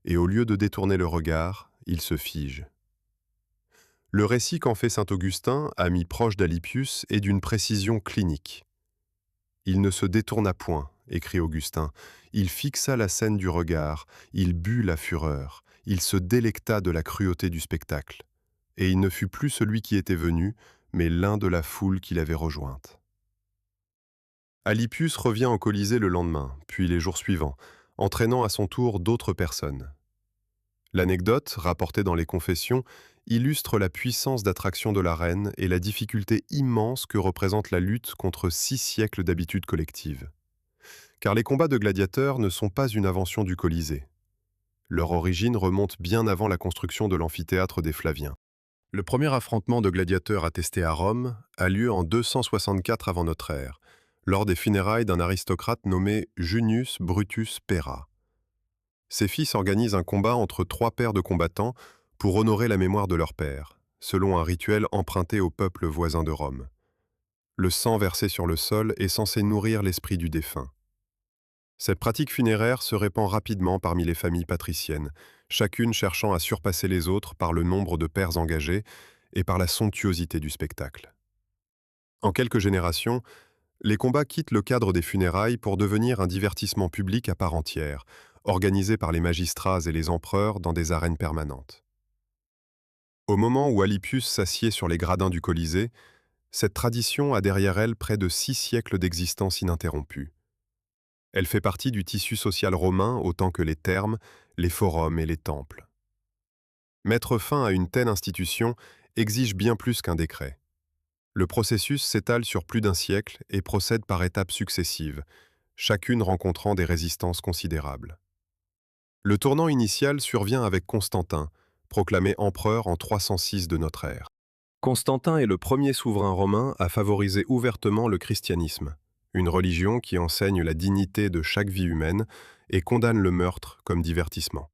Et au lieu de détourner le regard, il se fige. Le récit qu'en fait saint Augustin, ami proche d'Alypius, est d'une précision clinique. « Il ne se détourna point », écrit Augustin, « il fixa la scène du regard, il but la fureur, il se délecta de la cruauté du spectacle, et il ne fut plus celui qui était venu, mais l'un de la foule qui l'avait rejointe. » Alypius revient au Colisée le lendemain, puis les jours suivants, entraînant à son tour d'autres personnes. L'anecdote, rapportée dans les Confessions, illustre la puissance d'attraction de l'arène et la difficulté immense que représente la lutte contre 6 siècles d'habitudes collectives. Car les combats de gladiateurs ne sont pas une invention du Colisée. Leur origine remonte bien avant la construction de l'amphithéâtre des Flaviens. Le premier affrontement de gladiateurs attesté à Rome a lieu en 264 avant notre ère, lors des funérailles d'un aristocrate nommé Junius Brutus Pera. Ses fils organisent un combat entre 3 paires de combattants pour honorer la mémoire de leur père, selon un rituel emprunté au peuple voisin de Rome. Le sang versé sur le sol est censé nourrir l'esprit du défunt. Cette pratique funéraire se répand rapidement parmi les familles patriciennes, chacune cherchant à surpasser les autres par le nombre de pairs engagés et par la somptuosité du spectacle. En quelques générations, les combats quittent le cadre des funérailles pour devenir un divertissement public à part entière, organisé par les magistrats et les empereurs dans des arènes permanentes. Au moment où Alypius s'assied sur les gradins du Colisée, cette tradition a derrière elle près de 6 siècles d'existence ininterrompue. Elle fait partie du tissu social romain autant que les thermes, les forums et les temples. Mettre fin à une telle institution exige bien plus qu'un décret. Le processus s'étale sur plus d'1 siècle et procède par étapes successives, chacune rencontrant des résistances considérables. Le tournant initial survient avec Constantin, proclamé empereur en 306 de notre ère. Constantin est le premier souverain romain à favoriser ouvertement le christianisme, une religion qui enseigne la dignité de chaque vie humaine et condamne le meurtre comme divertissement.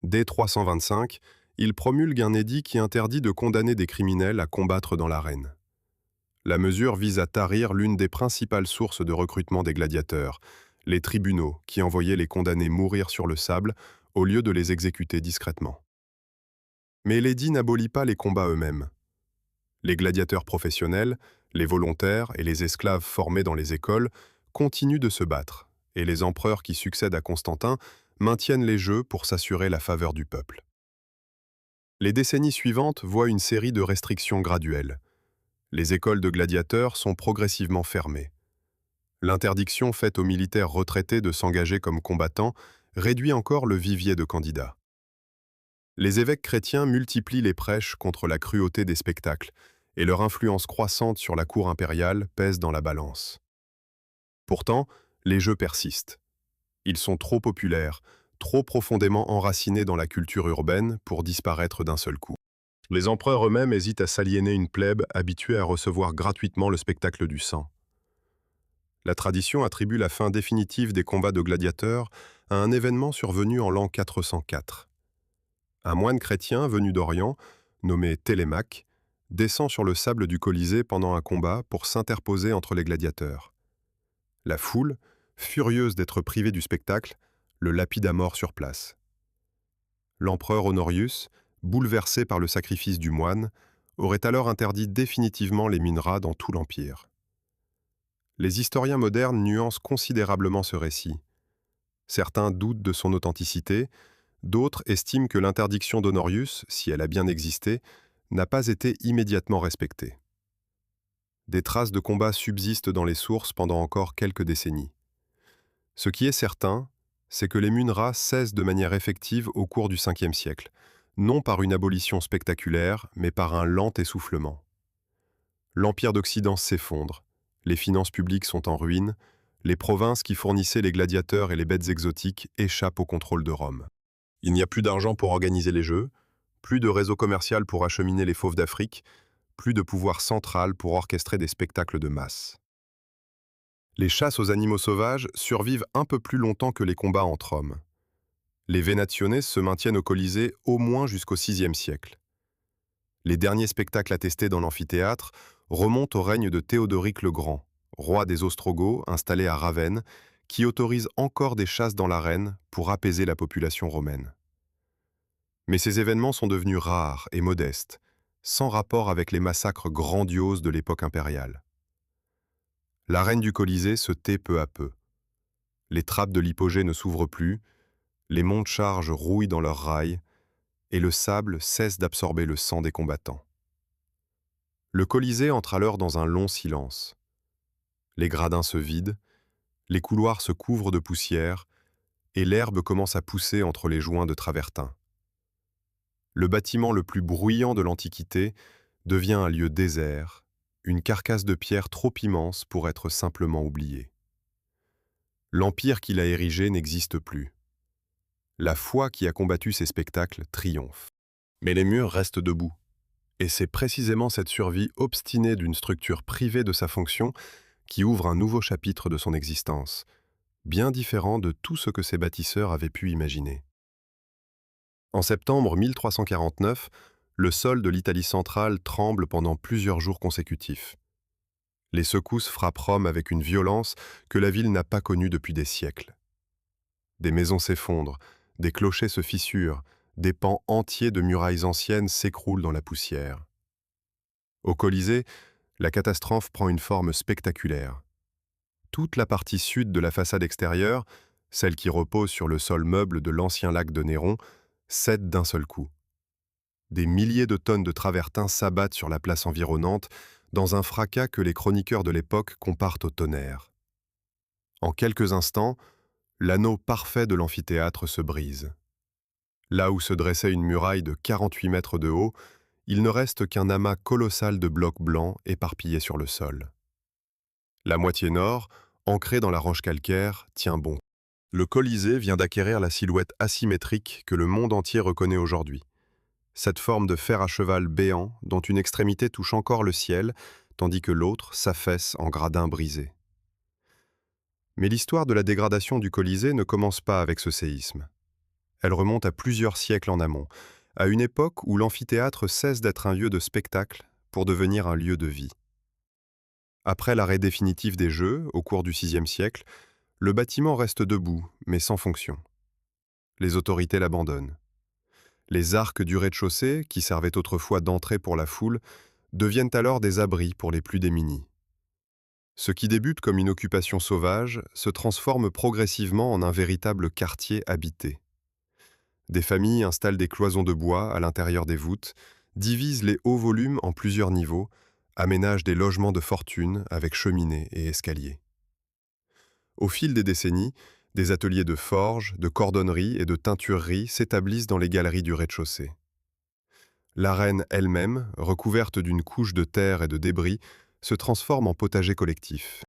Dès 325, il promulgue un édit qui interdit de condamner des criminels à combattre dans l'arène. La mesure vise à tarir l'une des principales sources de recrutement des gladiateurs, les tribunaux qui envoyaient les condamnés mourir sur le sable au lieu de les exécuter discrètement. Mais l'édit n'abolit pas les combats eux-mêmes. Les gladiateurs professionnels, les volontaires et les esclaves formés dans les écoles continuent de se battre, et les empereurs qui succèdent à Constantin maintiennent les jeux pour s'assurer la faveur du peuple. Les décennies suivantes voient une série de restrictions graduelles. Les écoles de gladiateurs sont progressivement fermées. L'interdiction faite aux militaires retraités de s'engager comme combattants réduit encore le vivier de candidats. Les évêques chrétiens multiplient les prêches contre la cruauté des spectacles, et leur influence croissante sur la cour impériale pèse dans la balance. Pourtant, les jeux persistent. Ils sont trop populaires, trop profondément enracinés dans la culture urbaine pour disparaître d'un seul coup. Les empereurs eux-mêmes hésitent à s'aliéner une plèbe habituée à recevoir gratuitement le spectacle du sang. La tradition attribue la fin définitive des combats de gladiateurs à un événement survenu en l'an 404. Un moine chrétien venu d'Orient, nommé Télémaque, descend sur le sable du Colisée pendant un combat pour s'interposer entre les gladiateurs. La foule, furieuse d'être privée du spectacle, le lapide à mort sur place. L'empereur Honorius, bouleversé par le sacrifice du moine, aurait alors interdit définitivement les mineras dans tout l'Empire. Les historiens modernes nuancent considérablement ce récit. Certains doutent de son authenticité, d'autres estiment que l'interdiction d'Honorius, si elle a bien existé, n'a pas été immédiatement respectée. Des traces de combat subsistent dans les sources pendant encore quelques décennies. Ce qui est certain, c'est que les munras cessent de manière effective au cours du 5e siècle, non par une abolition spectaculaire, mais par un lent essoufflement. L'Empire d'Occident s'effondre, les finances publiques sont en ruine, les provinces qui fournissaient les gladiateurs et les bêtes exotiques échappent au contrôle de Rome. Il n'y a plus d'argent pour organiser les jeux, plus de réseau commercial pour acheminer les fauves d'Afrique, plus de pouvoir central pour orchestrer des spectacles de masse. Les chasses aux animaux sauvages survivent un peu plus longtemps que les combats entre hommes. Les Venationes se maintiennent au Colisée au moins jusqu'au VIe siècle. Les derniers spectacles attestés dans l'amphithéâtre remontent au règne de Théodoric le Grand, roi des Ostrogoths installé à Ravenne, qui autorise encore des chasses dans l'arène pour apaiser la population romaine. Mais ces événements sont devenus rares et modestes, sans rapport avec les massacres grandioses de l'époque impériale. L'arène du Colisée se tait peu à peu. Les trappes de l'hypogée ne s'ouvrent plus, les montes-charges rouillent dans leurs rails, et le sable cesse d'absorber le sang des combattants. Le Colisée entre alors dans un long silence. Les gradins se vident, les couloirs se couvrent de poussière, et l'herbe commence à pousser entre les joints de travertin. Le bâtiment le plus bruyant de l'Antiquité devient un lieu désert, une carcasse de pierre trop immense pour être simplement oubliée. L'empire qu'il a érigé n'existe plus. La foi qui a combattu ces spectacles triomphe. Mais les murs restent debout. Et c'est précisément cette survie obstinée d'une structure privée de sa fonction qui ouvre un nouveau chapitre de son existence, bien différent de tout ce que ses bâtisseurs avaient pu imaginer. En septembre 1349, le sol de l'Italie centrale tremble pendant plusieurs jours consécutifs. Les secousses frappent Rome avec une violence que la ville n'a pas connue depuis des siècles. Des maisons s'effondrent, des clochers se fissurent, des pans entiers de murailles anciennes s'écroulent dans la poussière. Au Colisée, la catastrophe prend une forme spectaculaire. Toute la partie sud de la façade extérieure, celle qui repose sur le sol meuble de l'ancien lac de Néron, cède d'un seul coup. Des milliers de tonnes de travertin s'abattent sur la place environnante dans un fracas que les chroniqueurs de l'époque comparent au tonnerre. En quelques instants, l'anneau parfait de l'amphithéâtre se brise. Là où se dressait une muraille de 48 mètres de haut, il ne reste qu'un amas colossal de blocs blancs éparpillés sur le sol. La moitié nord, ancrée dans la roche calcaire, tient bon. Le Colisée vient d'acquérir la silhouette asymétrique que le monde entier reconnaît aujourd'hui. Cette forme de fer à cheval béant dont une extrémité touche encore le ciel, tandis que l'autre s'affaisse en gradins brisés. Mais l'histoire de la dégradation du Colisée ne commence pas avec ce séisme. Elle remonte à plusieurs siècles en amont, à une époque où l'amphithéâtre cesse d'être un lieu de spectacle pour devenir un lieu de vie. Après l'arrêt définitif des Jeux, au cours du VIe siècle, le bâtiment reste debout, mais sans fonction. Les autorités l'abandonnent. Les arcs du rez-de-chaussée, qui servaient autrefois d'entrée pour la foule, deviennent alors des abris pour les plus démunis. Ce qui débute comme une occupation sauvage se transforme progressivement en un véritable quartier habité. Des familles installent des cloisons de bois à l'intérieur des voûtes, divisent les hauts volumes en plusieurs niveaux, aménagent des logements de fortune avec cheminées et escaliers. Au fil des décennies, des ateliers de forge, de cordonnerie et de teinturerie s'établissent dans les galeries du rez-de-chaussée. L'arène elle-même, recouverte d'une couche de terre et de débris, se transforme en potager collectif.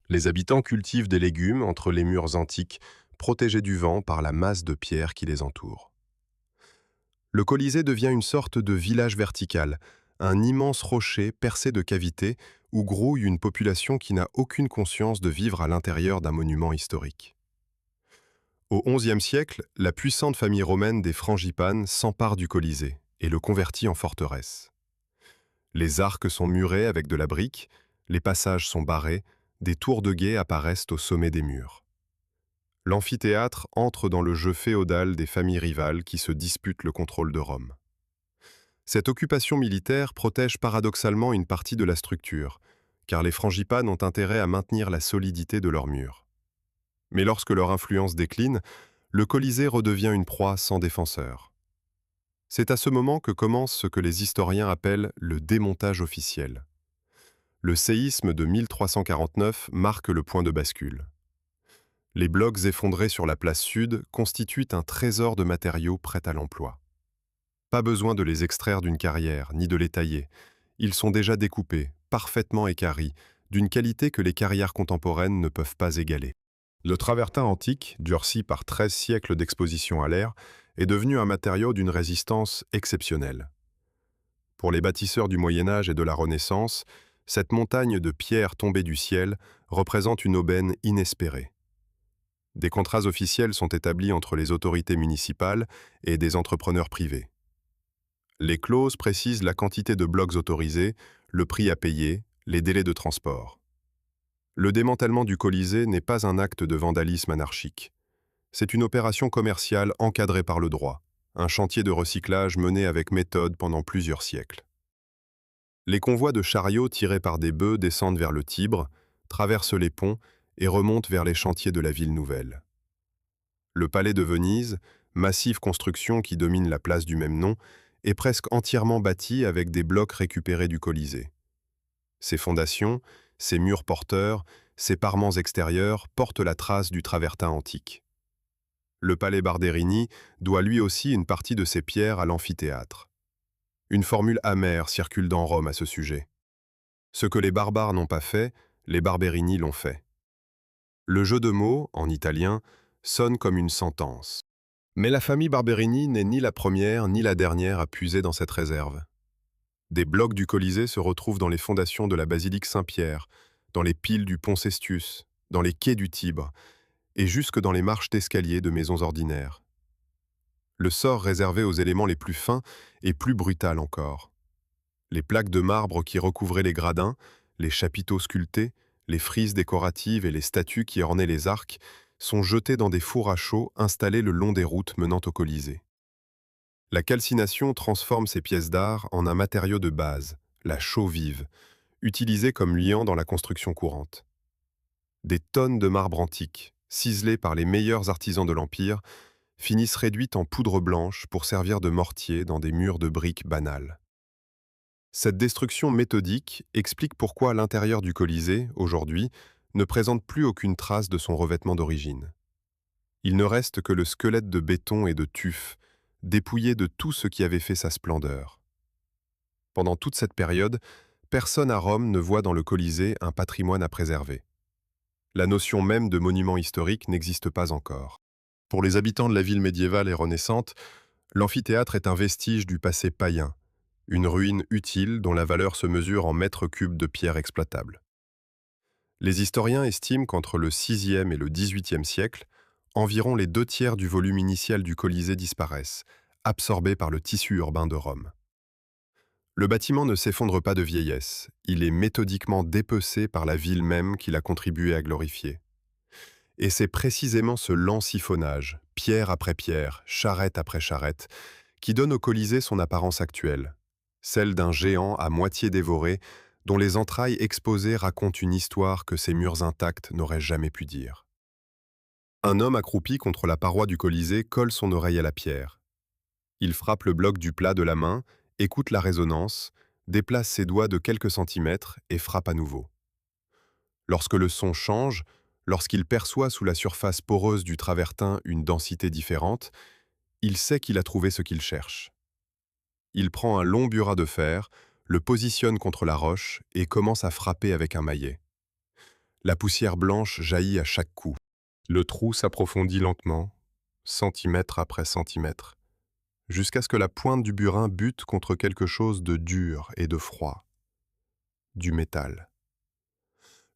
Les habitants cultivent des légumes entre les murs antiques, protégés du vent par la masse de pierres qui les entoure. Le Colisée devient une sorte de village vertical, un immense rocher percé de cavités où grouille une population qui n'a aucune conscience de vivre à l'intérieur d'un monument historique. Au XIe siècle, la puissante famille romaine des Frangipanes s'empare du Colisée et le convertit en forteresse. Les arcs sont murés avec de la brique, les passages sont barrés, des tours de guet apparaissent au sommet des murs. L'amphithéâtre entre dans le jeu féodal des familles rivales qui se disputent le contrôle de Rome. Cette occupation militaire protège paradoxalement une partie de la structure, car les Frangipanes ont intérêt à maintenir la solidité de leurs murs. Mais lorsque leur influence décline, le Colisée redevient une proie sans défenseur. C'est à ce moment que commence ce que les historiens appellent le démontage officiel. Le séisme de 1349 marque le point de bascule. Les blocs effondrés sur la place sud constituent un trésor de matériaux prêts à l'emploi. Pas besoin de les extraire d'une carrière, ni de les tailler. Ils sont déjà découpés, parfaitement équarris, d'une qualité que les carrières contemporaines ne peuvent pas égaler. Le travertin antique, durci par 13 siècles d'exposition à l'air, est devenu un matériau d'une résistance exceptionnelle. Pour les bâtisseurs du Moyen Âge et de la Renaissance, cette montagne de pierres tombées du ciel représente une aubaine inespérée. Des contrats officiels sont établis entre les autorités municipales et des entrepreneurs privés. Les clauses précisent la quantité de blocs autorisés, le prix à payer, les délais de transport. Le démantèlement du Colisée n'est pas un acte de vandalisme anarchique. C'est une opération commerciale encadrée par le droit, un chantier de recyclage mené avec méthode pendant plusieurs siècles. Les convois de chariots tirés par des bœufs descendent vers le Tibre, traversent les ponts et remontent vers les chantiers de la ville nouvelle. Le palais de Venise, massive construction qui domine la place du même nom, est presque entièrement bâti avec des blocs récupérés du Colisée. Ses fondations, ses murs porteurs, ses parements extérieurs portent la trace du travertin antique. Le palais Barberini doit lui aussi une partie de ses pierres à l'amphithéâtre. Une formule amère circule dans Rome à ce sujet. Ce que les barbares n'ont pas fait, les Barberini l'ont fait. Le jeu de mots, en italien, sonne comme une sentence. Mais la famille Barberini n'est ni la première ni la dernière à puiser dans cette réserve. Des blocs du Colisée se retrouvent dans les fondations de la basilique Saint-Pierre, dans les piles du pont Cestius, dans les quais du Tibre, et jusque dans les marches d'escalier de maisons ordinaires. Le sort réservé aux éléments les plus fins est plus brutal encore. Les plaques de marbre qui recouvraient les gradins, les chapiteaux sculptés, les frises décoratives et les statues qui ornaient les arcs sont jetées dans des fours à chaux installés le long des routes menant au Colisée. La calcination transforme ces pièces d'art en un matériau de base, la chaux vive, utilisé comme liant dans la construction courante. Des tonnes de marbre antique, ciselées par les meilleurs artisans de l'Empire, finissent réduites en poudre blanche pour servir de mortier dans des murs de briques banales. Cette destruction méthodique explique pourquoi l'intérieur du Colisée, aujourd'hui, ne présente plus aucune trace de son revêtement d'origine. Il ne reste que le squelette de béton et de tuf, dépouillé de tout ce qui avait fait sa splendeur. Pendant toute cette période, personne à Rome ne voit dans le Colisée un patrimoine à préserver. La notion même de monument historique n'existe pas encore. Pour les habitants de la ville médiévale et renaissante, l'amphithéâtre est un vestige du passé païen, une ruine utile dont la valeur se mesure en mètres cubes de pierre exploitable. Les historiens estiment qu'entre le VIe et le XVIIIe siècle, environ les 2/3 du volume initial du Colisée disparaissent, absorbés par le tissu urbain de Rome. Le bâtiment ne s'effondre pas de vieillesse, il est méthodiquement dépecé par la ville même qu'il a contribué à glorifier. Et c'est précisément ce lent siphonnage, pierre après pierre, charrette après charrette, qui donne au Colisée son apparence actuelle, celle d'un géant à moitié dévoré, dont les entrailles exposées racontent une histoire que ses murs intacts n'auraient jamais pu dire. Un homme accroupi contre la paroi du Colisée colle son oreille à la pierre. Il frappe le bloc du plat de la main, écoute la résonance, déplace ses doigts de quelques centimètres et frappe à nouveau. Lorsque le son change, lorsqu'il perçoit sous la surface poreuse du travertin une densité différente, il sait qu'il a trouvé ce qu'il cherche. Il prend un long burin de fer, le positionne contre la roche et commence à frapper avec un maillet. La poussière blanche jaillit à chaque coup. Le trou s'approfondit lentement, centimètre après centimètre, jusqu'à ce que la pointe du burin bute contre quelque chose de dur et de froid. Du métal.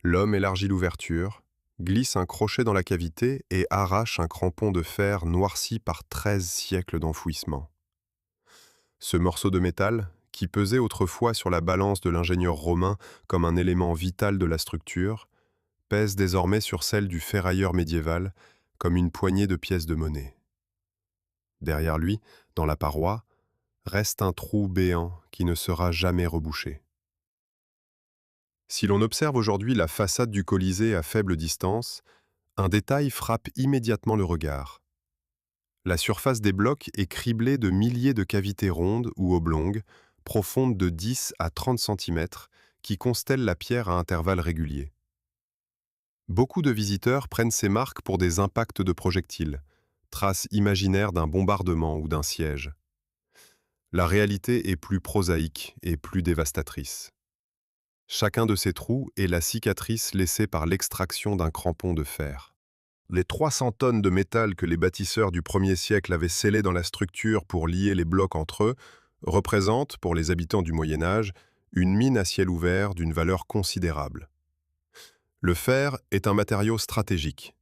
L'homme élargit l'ouverture, glisse un crochet dans la cavité et arrache un crampon de fer noirci par 13 siècles d'enfouissement. Ce morceau de métal, qui pesait autrefois sur la balance de l'ingénieur romain comme un élément vital de la structure, pèse désormais sur celle du ferrailleur médiéval comme une poignée de pièces de monnaie. Derrière lui, dans la paroi, reste un trou béant qui ne sera jamais rebouché. Si l'on observe aujourd'hui la façade du Colisée à faible distance, un détail frappe immédiatement le regard. La surface des blocs est criblée de milliers de cavités rondes ou oblongues, profondes de 10 à 30 cm, qui constellent la pierre à intervalles réguliers. Beaucoup de visiteurs prennent ces marques pour des impacts de projectiles, traces imaginaires d'un bombardement ou d'un siège. La réalité est plus prosaïque et plus dévastatrice. Chacun de ces trous est la cicatrice laissée par l'extraction d'un crampon de fer. Les 300 tonnes de métal que les bâtisseurs du 1er siècle avaient scellées dans la structure pour lier les blocs entre eux représentent, pour les habitants du Moyen Âge, une mine à ciel ouvert d'une valeur considérable. Le fer est un matériau stratégique.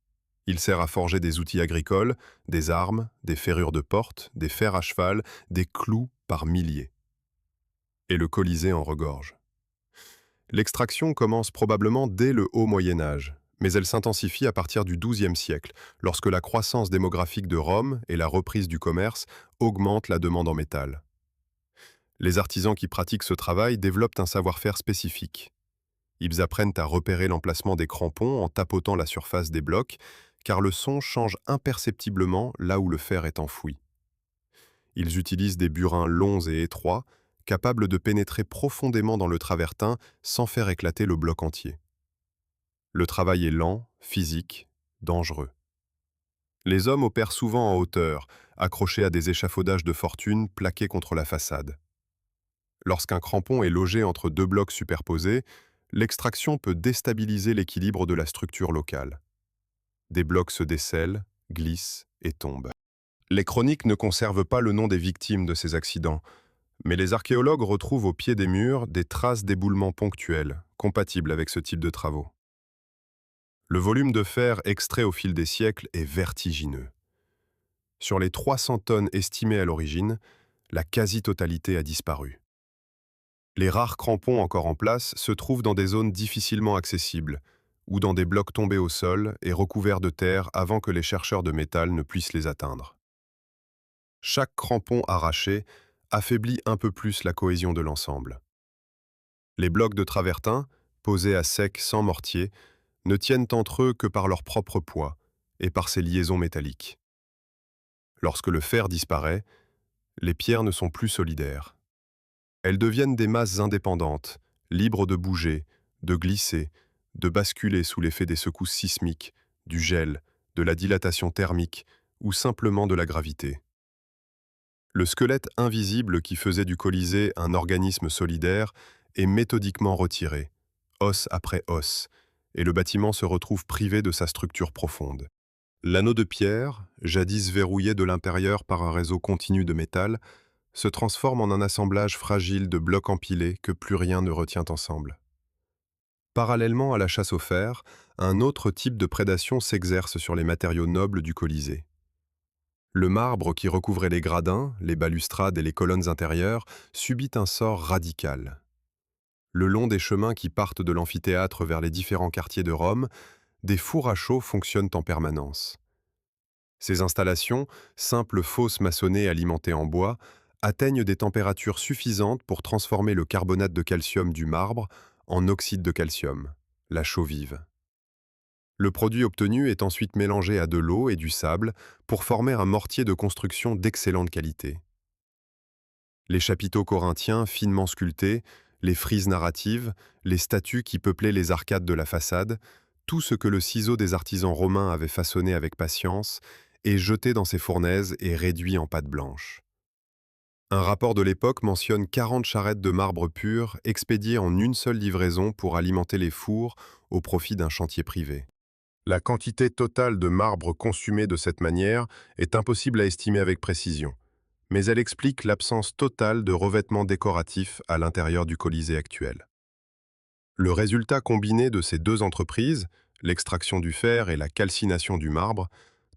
Il sert à forger des outils agricoles, des armes, des ferrures de porte, des fers à cheval, des clous par milliers. Et le Colisée en regorge. L'extraction commence probablement dès le Haut Moyen Âge, mais elle s'intensifie à partir du XIIe siècle, lorsque la croissance démographique de Rome et la reprise du commerce augmentent la demande en métal. Les artisans qui pratiquent ce travail développent un savoir-faire spécifique. Ils apprennent à repérer l'emplacement des crampons en tapotant la surface des blocs, car le son change imperceptiblement là où le fer est enfoui. Ils utilisent des burins longs et étroits, capables de pénétrer profondément dans le travertin sans faire éclater le bloc entier. Le travail est lent, physique, dangereux. Les hommes opèrent souvent en hauteur, accrochés à des échafaudages de fortune plaqués contre la façade. Lorsqu'un crampon est logé entre deux blocs superposés, l'extraction peut déstabiliser l'équilibre de la structure locale. Des blocs se décèlent, glissent et tombent. Les chroniques ne conservent pas le nom des victimes de ces accidents, mais les archéologues retrouvent au pied des murs des traces d'éboulements ponctuels, compatibles avec ce type de travaux. Le volume de fer extrait au fil des siècles est vertigineux. Sur les 300 tonnes estimées à l'origine, la quasi-totalité a disparu. Les rares crampons encore en place se trouvent dans des zones difficilement accessibles, ou dans des blocs tombés au sol et recouverts de terre avant que les chercheurs de métal ne puissent les atteindre. Chaque crampon arraché affaiblit un peu plus la cohésion de l'ensemble. Les blocs de travertin, posés à sec sans mortier, ne tiennent entre eux que par leur propre poids et par ces liaisons métalliques. Lorsque le fer disparaît, les pierres ne sont plus solidaires. Elles deviennent des masses indépendantes, libres de bouger, de glisser, de basculer sous l'effet des secousses sismiques, du gel, de la dilatation thermique ou simplement de la gravité. Le squelette invisible qui faisait du Colisée un organisme solidaire est méthodiquement retiré, os après os, et le bâtiment se retrouve privé de sa structure profonde. L'anneau de pierre, jadis verrouillé de l'intérieur par un réseau continu de métal, se transforme en un assemblage fragile de blocs empilés que plus rien ne retient ensemble. Parallèlement à la chasse au fer, un autre type de prédation s'exerce sur les matériaux nobles du Colisée. Le marbre qui recouvrait les gradins, les balustrades et les colonnes intérieures subit un sort radical. Le long des chemins qui partent de l'amphithéâtre vers les différents quartiers de Rome, des fours à chaux fonctionnent en permanence. Ces installations, simples fosses maçonnées alimentées en bois, atteignent des températures suffisantes pour transformer le carbonate de calcium du marbre en oxyde de calcium, la chaux vive. Le produit obtenu est ensuite mélangé à de l'eau et du sable pour former un mortier de construction d'excellente qualité. Les chapiteaux corinthiens finement sculptés, les frises narratives, les statues qui peuplaient les arcades de la façade, tout ce que le ciseau des artisans romains avait façonné avec patience est jeté dans ces fournaises et réduit en pâte blanche. Un rapport de l'époque mentionne 40 charrettes de marbre pur expédiées en une seule livraison pour alimenter les fours au profit d'un chantier privé. La quantité totale de marbre consumée de cette manière est impossible à estimer avec précision, mais elle explique l'absence totale de revêtements décoratifs à l'intérieur du Colisée actuel. Le résultat combiné de ces deux entreprises, l'extraction du fer et la calcination du marbre,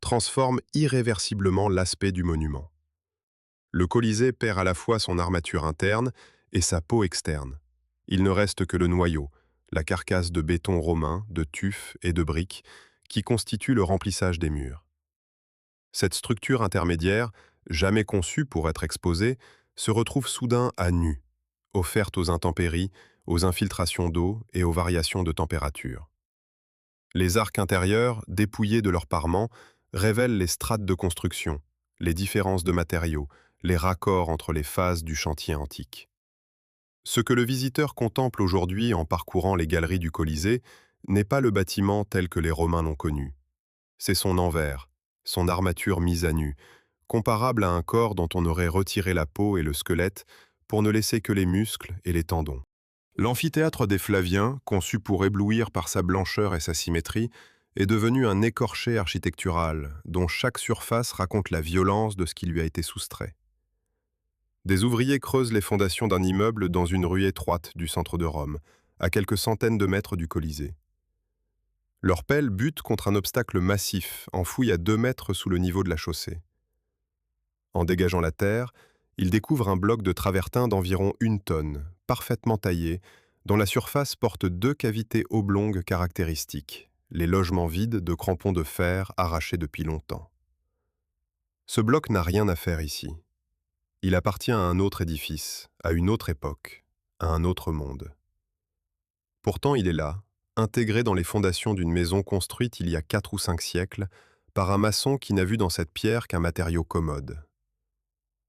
transforme irréversiblement l'aspect du monument. Le Colisée perd à la fois son armature interne et sa peau externe. Il ne reste que le noyau, la carcasse de béton romain, de tuf et de briques, qui constitue le remplissage des murs. Cette structure intermédiaire, jamais conçue pour être exposée, se retrouve soudain à nu, offerte aux intempéries, aux infiltrations d'eau et aux variations de température. Les arcs intérieurs, dépouillés de leurs parements, révèlent les strates de construction, les différences de matériaux, les raccords entre les phases du chantier antique. Ce que le visiteur contemple aujourd'hui en parcourant les galeries du Colisée n'est pas le bâtiment tel que les Romains l'ont connu. C'est son envers, son armature mise à nu, comparable à un corps dont on aurait retiré la peau et le squelette pour ne laisser que les muscles et les tendons. L'amphithéâtre des Flaviens, conçu pour éblouir par sa blancheur et sa symétrie, est devenu un écorché architectural dont chaque surface raconte la violence de ce qui lui a été soustrait. Des ouvriers creusent les fondations d'un immeuble dans une rue étroite du centre de Rome, à quelques centaines de mètres du Colisée. Leur pelle bute contre un obstacle massif, enfoui à 2 mètres sous le niveau de la chaussée. En dégageant la terre, ils découvrent un bloc de travertin d'environ 1 tonne, parfaitement taillé, dont la surface porte 2 cavités oblongues caractéristiques, les logements vides de crampons de fer arrachés depuis longtemps. Ce bloc n'a rien à faire ici. Il appartient à un autre édifice, à une autre époque, à un autre monde. Pourtant, il est là, intégré dans les fondations d'une maison construite il y a 4 ou 5 siècles, par un maçon qui n'a vu dans cette pierre qu'un matériau commode.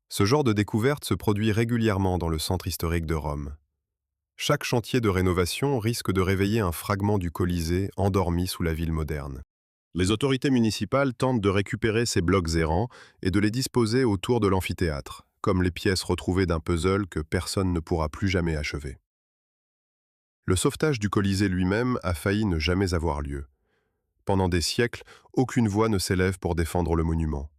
Ce genre de découverte se produit régulièrement dans le centre historique de Rome. Chaque chantier de rénovation risque de réveiller un fragment du Colisée endormi sous la ville moderne. Les autorités municipales tentent de récupérer ces blocs errants et de les disposer autour de l'amphithéâtre, comme les pièces retrouvées d'un puzzle que personne ne pourra plus jamais achever. Le sauvetage du Colisée lui-même a failli ne jamais avoir lieu. Pendant des siècles, aucune voix ne s'élève pour défendre le monument.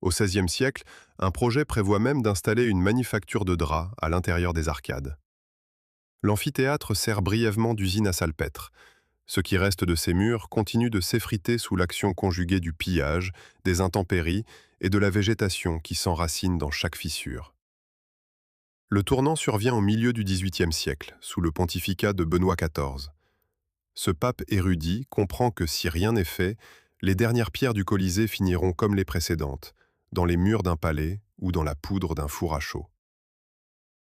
Au XVIe siècle, un projet prévoit même d'installer une manufacture de draps à l'intérieur des arcades. L'amphithéâtre sert brièvement d'usine à salpêtre. Ce qui reste de ses murs continue de s'effriter sous l'action conjuguée du pillage, des intempéries et de la végétation qui s'enracine dans chaque fissure. Le tournant survient au milieu du XVIIIe siècle, sous le pontificat de Benoît XIV. Ce pape érudit comprend que si rien n'est fait, les dernières pierres du Colisée finiront comme les précédentes, dans les murs d'un palais ou dans la poudre d'un four à chaud.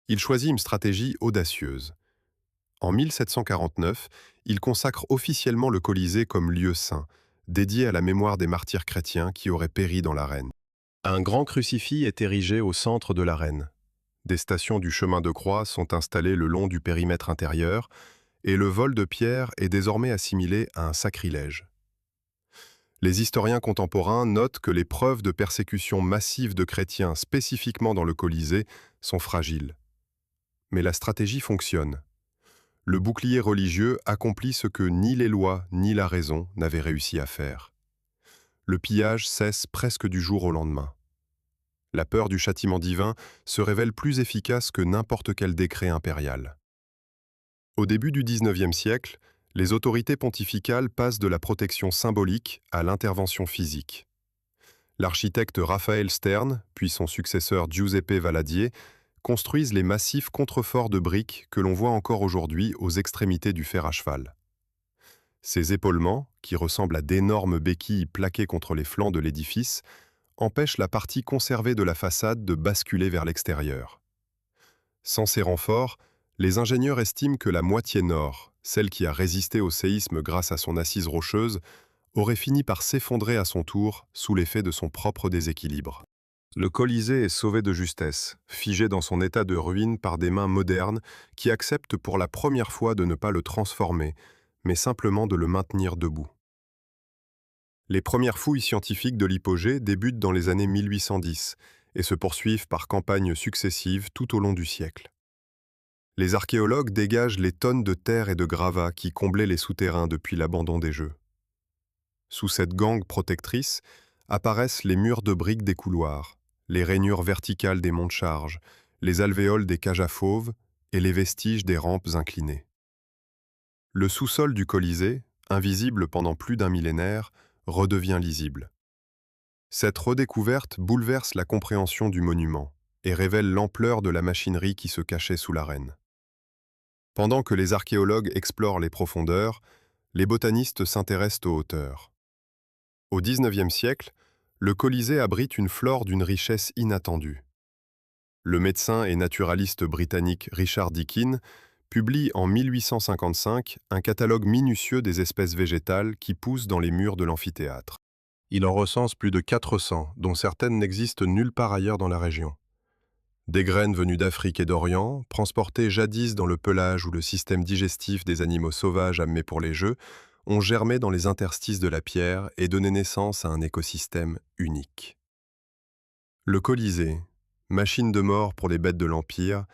Il choisit une stratégie audacieuse. En 1749, il consacre officiellement le Colisée comme lieu saint, dédié à la mémoire des martyrs chrétiens qui auraient péri dans l'arène. Un grand crucifix est érigé au centre de l'arène. Des stations du chemin de croix sont installées le long du périmètre intérieur, et le vol de pierres est désormais assimilé à un sacrilège. Les historiens contemporains notent que les preuves de persécution massive de chrétiens spécifiquement dans le Colisée sont fragiles. Mais la stratégie fonctionne. Le bouclier religieux accomplit ce que ni les lois ni la raison n'avaient réussi à faire. Le pillage cesse presque du jour au lendemain. La peur du châtiment divin se révèle plus efficace que n'importe quel décret impérial. Au début du XIXe siècle, les autorités pontificales passent de la protection symbolique à l'intervention physique. L'architecte Raphaël Stern, puis son successeur Giuseppe Valadier, construisent les massifs contreforts de briques que l'on voit encore aujourd'hui aux extrémités du fer à cheval. Ces épaulements, qui ressemblent à d'énormes béquilles plaquées contre les flancs de l'édifice, empêchent la partie conservée de la façade de basculer vers l'extérieur. Sans ces renforts, les ingénieurs estiment que la moitié nord, celle qui a résisté au séisme grâce à son assise rocheuse, aurait fini par s'effondrer à son tour sous l'effet de son propre déséquilibre. Le Colisée est sauvé de justesse, figé dans son état de ruine par des mains modernes qui acceptent pour la première fois de ne pas le transformer, mais simplement de le maintenir debout. Les premières fouilles scientifiques de l'hypogée débutent dans les années 1810 et se poursuivent par campagnes successives tout au long du siècle. Les archéologues dégagent les tonnes de terre et de gravats qui comblaient les souterrains depuis l'abandon des Jeux. Sous cette gangue protectrice apparaissent les murs de briques des couloirs, les rainures verticales des monts de charge, les alvéoles des cages à fauves et les vestiges des rampes inclinées. Le sous-sol du Colisée, invisible pendant plus d'un millénaire, redevient lisible. Cette redécouverte bouleverse la compréhension du monument et révèle l'ampleur de la machinerie qui se cachait sous l'arène. Pendant que les archéologues explorent les profondeurs, les botanistes s'intéressent aux hauteurs. Au XIXe siècle, le Colisée abrite une flore d'une richesse inattendue. Le médecin et naturaliste britannique Richard Deakin publie en 1855 un catalogue minutieux des espèces végétales qui poussent dans les murs de l'amphithéâtre. Il en recense plus de 400, dont certaines n'existent nulle part ailleurs dans la région. Des graines venues d'Afrique et d'Orient, transportées jadis dans le pelage ou le système digestif des animaux sauvages amenés pour les jeux, ont germé dans les interstices de la pierre et donné naissance à un écosystème unique. Le Colisée, machine de mort pour les bêtes de l'Empire,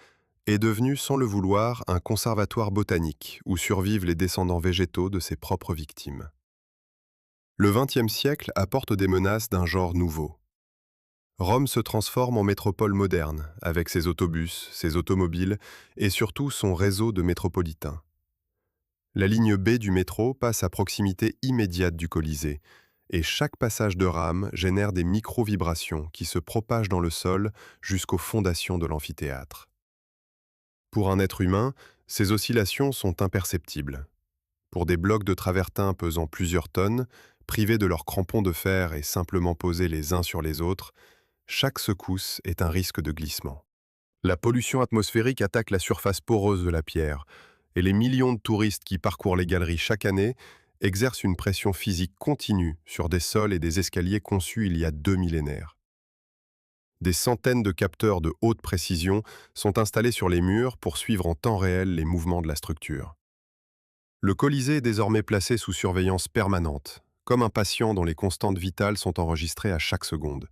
est devenu sans le vouloir un conservatoire botanique où survivent les descendants végétaux de ses propres victimes. Le XXe siècle apporte des menaces d'un genre nouveau. Rome se transforme en métropole moderne, avec ses autobus, ses automobiles et surtout son réseau de métropolitains. La ligne B du métro passe à proximité immédiate du Colisée, et chaque passage de rame génère des micro-vibrations qui se propagent dans le sol jusqu'aux fondations de l'amphithéâtre. Pour un être humain, ces oscillations sont imperceptibles. Pour des blocs de travertin pesant plusieurs tonnes, privés de leurs crampons de fer et simplement posés les uns sur les autres, chaque secousse est un risque de glissement. La pollution atmosphérique attaque la surface poreuse de la pierre, et les millions de touristes qui parcourent les galeries chaque année exercent une pression physique continue sur des sols et des escaliers conçus il y a 2 millénaires. Des centaines de capteurs de haute précision sont installés sur les murs pour suivre en temps réel les mouvements de la structure. Le Colisée est désormais placé sous surveillance permanente, comme un patient dont les constantes vitales sont enregistrées à chaque seconde.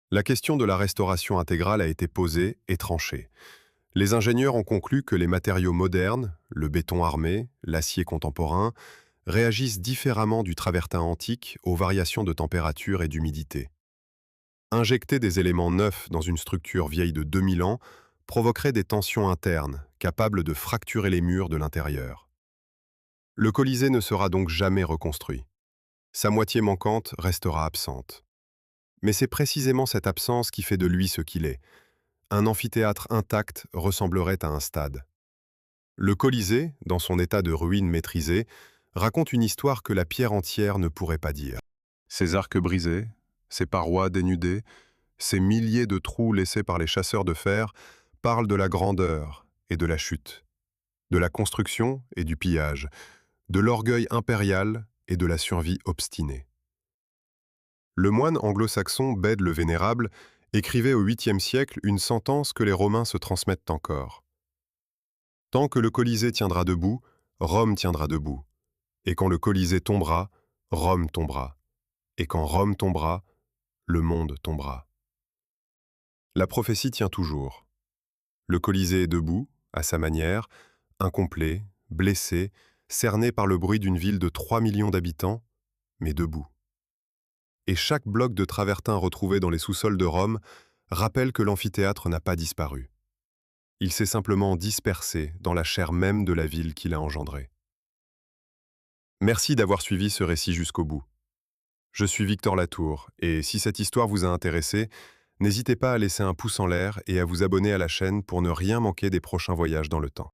La question de la restauration intégrale a été posée et tranchée. Les ingénieurs ont conclu que les matériaux modernes, le béton armé, l'acier contemporain, réagissent différemment du travertin antique aux variations de température et d'humidité. Injecter des éléments neufs dans une structure vieille de 2000 ans provoquerait des tensions internes, capables de fracturer les murs de l'intérieur. Le Colisée ne sera donc jamais reconstruit. Sa moitié manquante restera absente. Mais c'est précisément cette absence qui fait de lui ce qu'il est. Un amphithéâtre intact ressemblerait à un stade. Le Colisée, dans son état de ruine maîtrisée, raconte une histoire que la pierre entière ne pourrait pas dire. Ses arcs brisés, ses parois dénudées, ces milliers de trous laissés par les chasseurs de fer parlent de la grandeur et de la chute, de la construction et du pillage, de l'orgueil impérial et de la survie obstinée. Le moine anglo-saxon Bède le Vénérable écrivait au 8e siècle une sentence que les Romains se transmettent encore. Tant que le Colisée tiendra debout, Rome tiendra debout. Et quand le Colisée tombera, Rome tombera. Et quand Rome tombera, le monde tombera. La prophétie tient toujours. Le Colisée est debout, à sa manière, incomplet, blessé, cerné par le bruit d'une ville de 3 millions d'habitants, mais debout. Et chaque bloc de travertin retrouvé dans les sous-sols de Rome rappelle que l'amphithéâtre n'a pas disparu. Il s'est simplement dispersé dans la chair même de la ville qu'il a engendrée. Merci d'avoir suivi ce récit jusqu'au bout. Je suis Victor Latour, et si cette histoire vous a intéressé, n'hésitez pas à laisser un pouce en l'air et à vous abonner à la chaîne pour ne rien manquer des prochains voyages dans le temps.